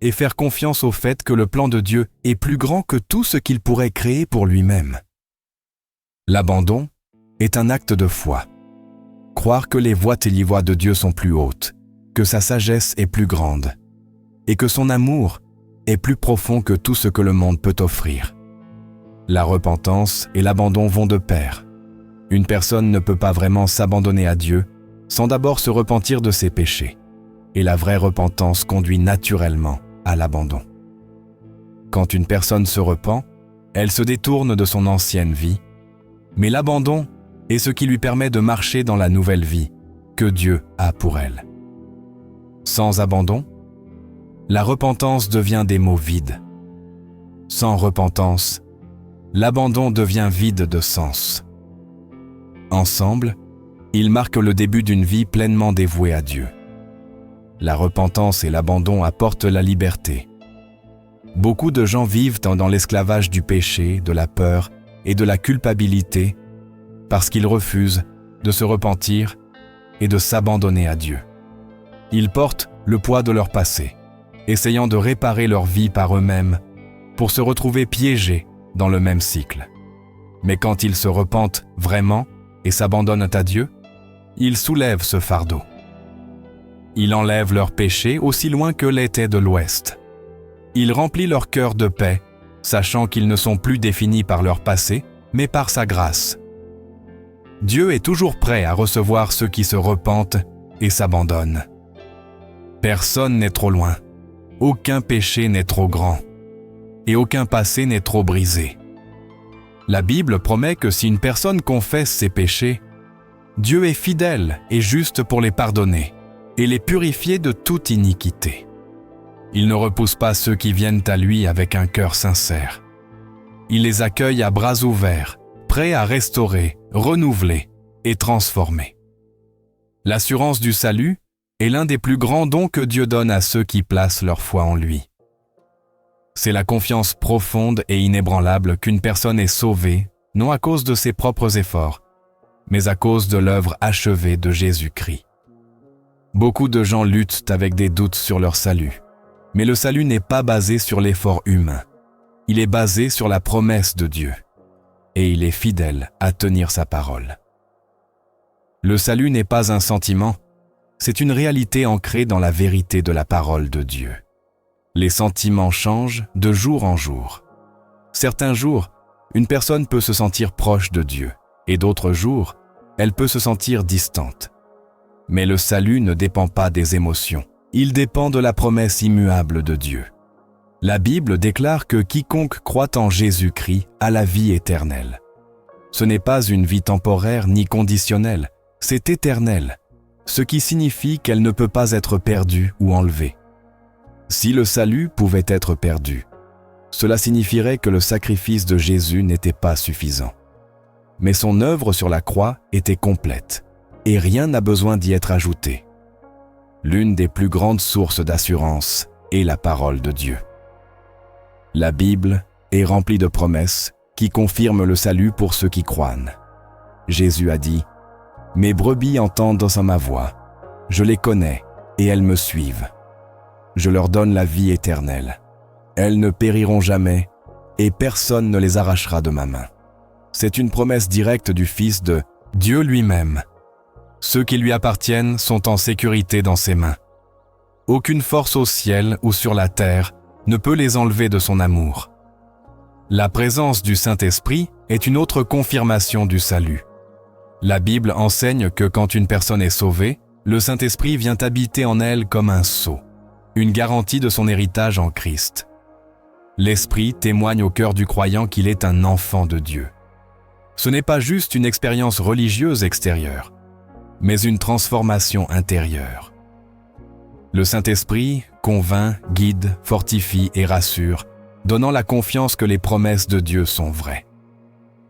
[SPEAKER 1] et faire confiance au fait que le plan de Dieu est plus grand que tout ce qu'il pourrait créer pour lui-même. L'abandon est un acte de foi. Croire que les voies de Dieu sont plus hautes, que sa sagesse est plus grande, et que son amour est plus profond que tout ce que le monde peut offrir. La repentance et l'abandon vont de pair. Une personne ne peut pas vraiment s'abandonner à Dieu sans d'abord se repentir de ses péchés. Et la vraie repentance conduit naturellement à l'abandon. Quand une personne se repent, elle se détourne de son ancienne vie, mais l'abandon est ce qui lui permet de marcher dans la nouvelle vie que Dieu a pour elle. Sans abandon, la repentance devient des mots vides. Sans repentance, l'abandon devient vide de sens. Ensemble, ils marquent le début d'une vie pleinement dévouée à Dieu. La repentance et l'abandon apportent la liberté. Beaucoup de gens vivent dans l'esclavage du péché, de la peur et de la culpabilité parce qu'ils refusent de se repentir et de s'abandonner à Dieu. Ils portent le poids de leur passé, essayant de réparer leur vie par eux-mêmes pour se retrouver piégés dans le même cycle. Mais quand ils se repentent vraiment et s'abandonnent à Dieu, ils soulèvent ce fardeau. Il enlève leurs péchés aussi loin que l'est de l'Ouest. Il remplit leur cœur de paix, sachant qu'ils ne sont plus définis par leur passé, mais par sa grâce. Dieu est toujours prêt à recevoir ceux qui se repentent et s'abandonnent. Personne n'est trop loin, aucun péché n'est trop grand, et aucun passé n'est trop brisé. La Bible promet que si une personne confesse ses péchés, Dieu est fidèle et juste pour les pardonner et les purifier de toute iniquité. Il ne repousse pas ceux qui viennent à lui avec un cœur sincère. Il les accueille à bras ouverts, prêts à restaurer, renouveler et transformer. L'assurance du salut est l'un des plus grands dons que Dieu donne à ceux qui placent leur foi en lui. C'est la confiance profonde et inébranlable qu'une personne est sauvée, non à cause de ses propres efforts, mais à cause de l'œuvre achevée de Jésus-Christ. Beaucoup de gens luttent avec des doutes sur leur salut, mais le salut n'est pas basé sur l'effort humain. Il est basé sur la promesse de Dieu, et il est fidèle à tenir sa parole. Le salut n'est pas un sentiment, c'est une réalité ancrée dans la vérité de la parole de Dieu. Les sentiments changent de jour en jour. Certains jours, une personne peut se sentir proche de Dieu, et d'autres jours, elle peut se sentir distante. Mais le salut ne dépend pas des émotions, il dépend de la promesse immuable de Dieu. La Bible déclare que quiconque croit en Jésus-Christ a la vie éternelle. Ce n'est pas une vie temporaire ni conditionnelle, c'est éternel, ce qui signifie qu'elle ne peut pas être perdue ou enlevée. Si le salut pouvait être perdu, cela signifierait que le sacrifice de Jésus n'était pas suffisant. Mais son œuvre sur la croix était complète, et rien n'a besoin d'y être ajouté. L'une des plus grandes sources d'assurance est la parole de Dieu. La Bible est remplie de promesses qui confirment le salut pour ceux qui croient. Jésus a dit « Mes brebis entendent ma voix, je les connais et elles me suivent. Je leur donne la vie éternelle. Elles ne périront jamais et personne ne les arrachera de ma main. » C'est une promesse directe du Fils de Dieu lui-même. Ceux qui lui appartiennent sont en sécurité dans ses mains. Aucune force au ciel ou sur la terre ne peut les enlever de son amour. La présence du Saint-Esprit est une autre confirmation du salut. La Bible enseigne que quand une personne est sauvée, le Saint-Esprit vient habiter en elle comme un sceau, une garantie de son héritage en Christ. L'Esprit témoigne au cœur du croyant qu'il est un enfant de Dieu. Ce n'est pas juste une expérience religieuse extérieure, mais une transformation intérieure. Le Saint-Esprit convainc, guide, fortifie et rassure, donnant la confiance que les promesses de Dieu sont vraies.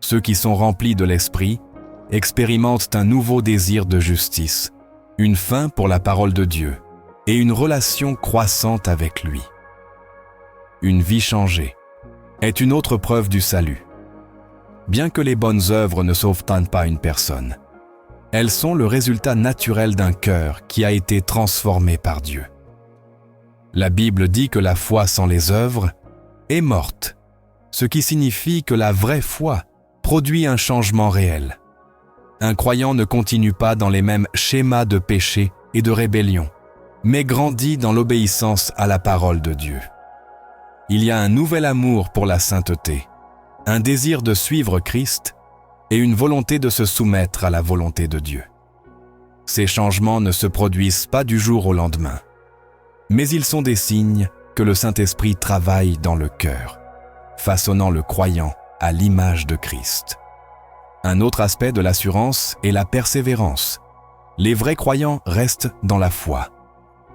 [SPEAKER 1] Ceux qui sont remplis de l'Esprit expérimentent un nouveau désir de justice, une faim pour la parole de Dieu et une relation croissante avec lui. Une vie changée est une autre preuve du salut. Bien que les bonnes œuvres ne sauvent pas une personne, elles sont le résultat naturel d'un cœur qui a été transformé par Dieu. La Bible dit que la foi sans les œuvres est morte, ce qui signifie que la vraie foi produit un changement réel. Un croyant ne continue pas dans les mêmes schémas de péché et de rébellion, mais grandit dans l'obéissance à la parole de Dieu. Il y a un nouvel amour pour la sainteté, un désir de suivre Christ et une volonté de se soumettre à la volonté de Dieu. Ces changements ne se produisent pas du jour au lendemain, mais ils sont des signes que le Saint-Esprit travaille dans le cœur, façonnant le croyant à l'image de Christ. Un autre aspect de l'assurance est la persévérance. Les vrais croyants restent dans la foi.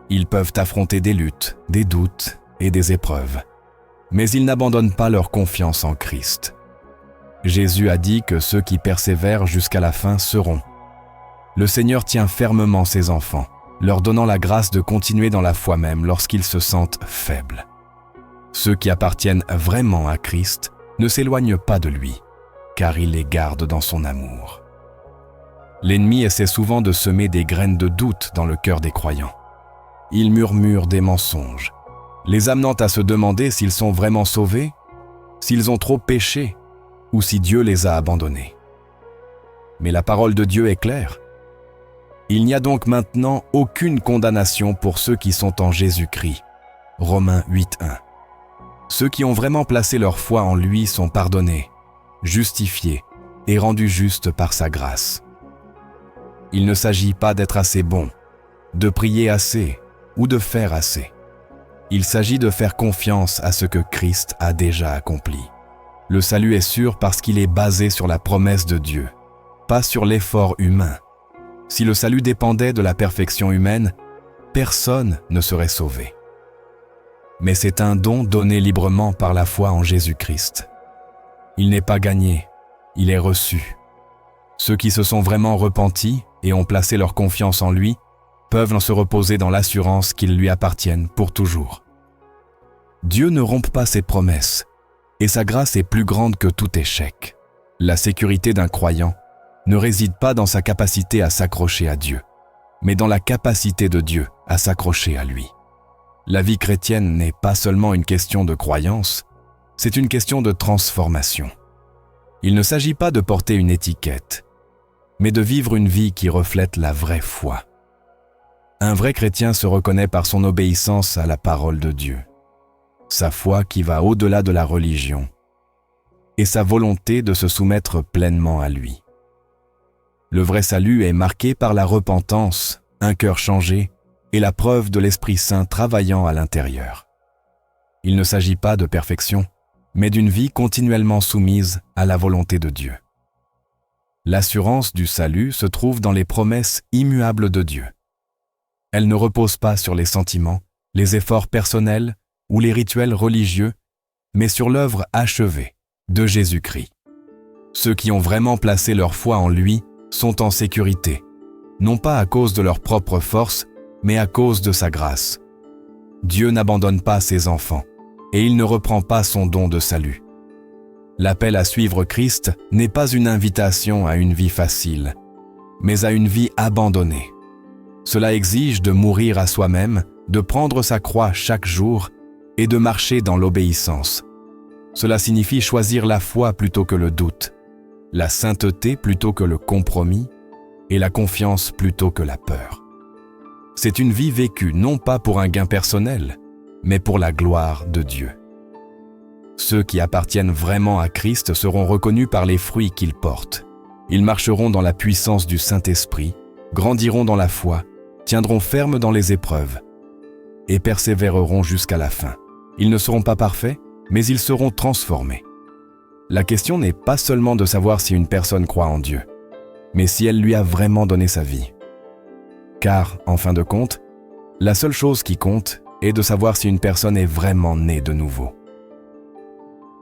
[SPEAKER 1] Ils peuvent affronter des luttes, des doutes et des épreuves, mais ils n'abandonnent pas leur confiance en Christ. Jésus a dit que ceux qui persévèrent jusqu'à la fin seront. Le Seigneur tient fermement ses enfants, leur donnant la grâce de continuer dans la foi même lorsqu'ils se sentent faibles. Ceux qui appartiennent vraiment à Christ ne s'éloignent pas de lui, car il les garde dans son amour. L'ennemi essaie souvent de semer des graines de doute dans le cœur des croyants. Il murmure des mensonges, les amenant à se demander s'ils sont vraiment sauvés, s'ils ont trop péché, ou si Dieu les a abandonnés. Mais la parole de Dieu est claire. Il n'y a donc maintenant aucune condamnation pour ceux qui sont en Jésus-Christ. Romains 8:1. Ceux qui ont vraiment placé leur foi en lui sont pardonnés, justifiés et rendus justes par sa grâce. Il ne s'agit pas d'être assez bon, de prier assez ou de faire assez. Il s'agit de faire confiance à ce que Christ a déjà accompli. Le salut est sûr parce qu'il est basé sur la promesse de Dieu, pas sur l'effort humain. Si le salut dépendait de la perfection humaine, personne ne serait sauvé. Mais c'est un don donné librement par la foi en Jésus-Christ. Il n'est pas gagné, il est reçu. Ceux qui se sont vraiment repentis et ont placé leur confiance en lui peuvent se reposer dans l'assurance qu'ils lui appartiennent pour toujours. Dieu ne rompt pas ses promesses, et sa grâce est plus grande que tout échec. La sécurité d'un croyant ne réside pas dans sa capacité à s'accrocher à Dieu, mais dans la capacité de Dieu à s'accrocher à lui. La vie chrétienne n'est pas seulement une question de croyance, c'est une question de transformation. Il ne s'agit pas de porter une étiquette, mais de vivre une vie qui reflète la vraie foi. Un vrai chrétien se reconnaît par son obéissance à la parole de Dieu, sa foi qui va au-delà de la religion, et sa volonté de se soumettre pleinement à lui. Le vrai salut est marqué par la repentance, un cœur changé et la preuve de l'Esprit Saint travaillant à l'intérieur. Il ne s'agit pas de perfection, mais d'une vie continuellement soumise à la volonté de Dieu. L'assurance du salut se trouve dans les promesses immuables de Dieu. Elle ne repose pas sur les sentiments, les efforts personnels ou les rituels religieux, mais sur l'œuvre achevée de Jésus-Christ. Ceux qui ont vraiment placé leur foi en lui sont en sécurité, non pas à cause de leur propre force, mais à cause de sa grâce. Dieu n'abandonne pas ses enfants, et il ne reprend pas son don de salut. L'appel à suivre Christ n'est pas une invitation à une vie facile, mais à une vie abandonnée. Cela exige de mourir à soi-même, de prendre sa croix chaque jour et de marcher dans l'obéissance. Cela signifie choisir la foi plutôt que le doute, la sainteté plutôt que le compromis et la confiance plutôt que la peur. C'est une vie vécue non pas pour un gain personnel, mais pour la gloire de Dieu. Ceux qui appartiennent vraiment à Christ seront reconnus par les fruits qu'ils portent. Ils marcheront dans la puissance du Saint-Esprit, grandiront dans la foi, tiendront ferme dans les épreuves et persévéreront jusqu'à la fin. Ils ne seront pas parfaits, mais ils seront transformés. La question n'est pas seulement de savoir si une personne croit en Dieu, mais si elle lui a vraiment donné sa vie. Car, en fin de compte, la seule chose qui compte est de savoir si une personne est vraiment née de nouveau.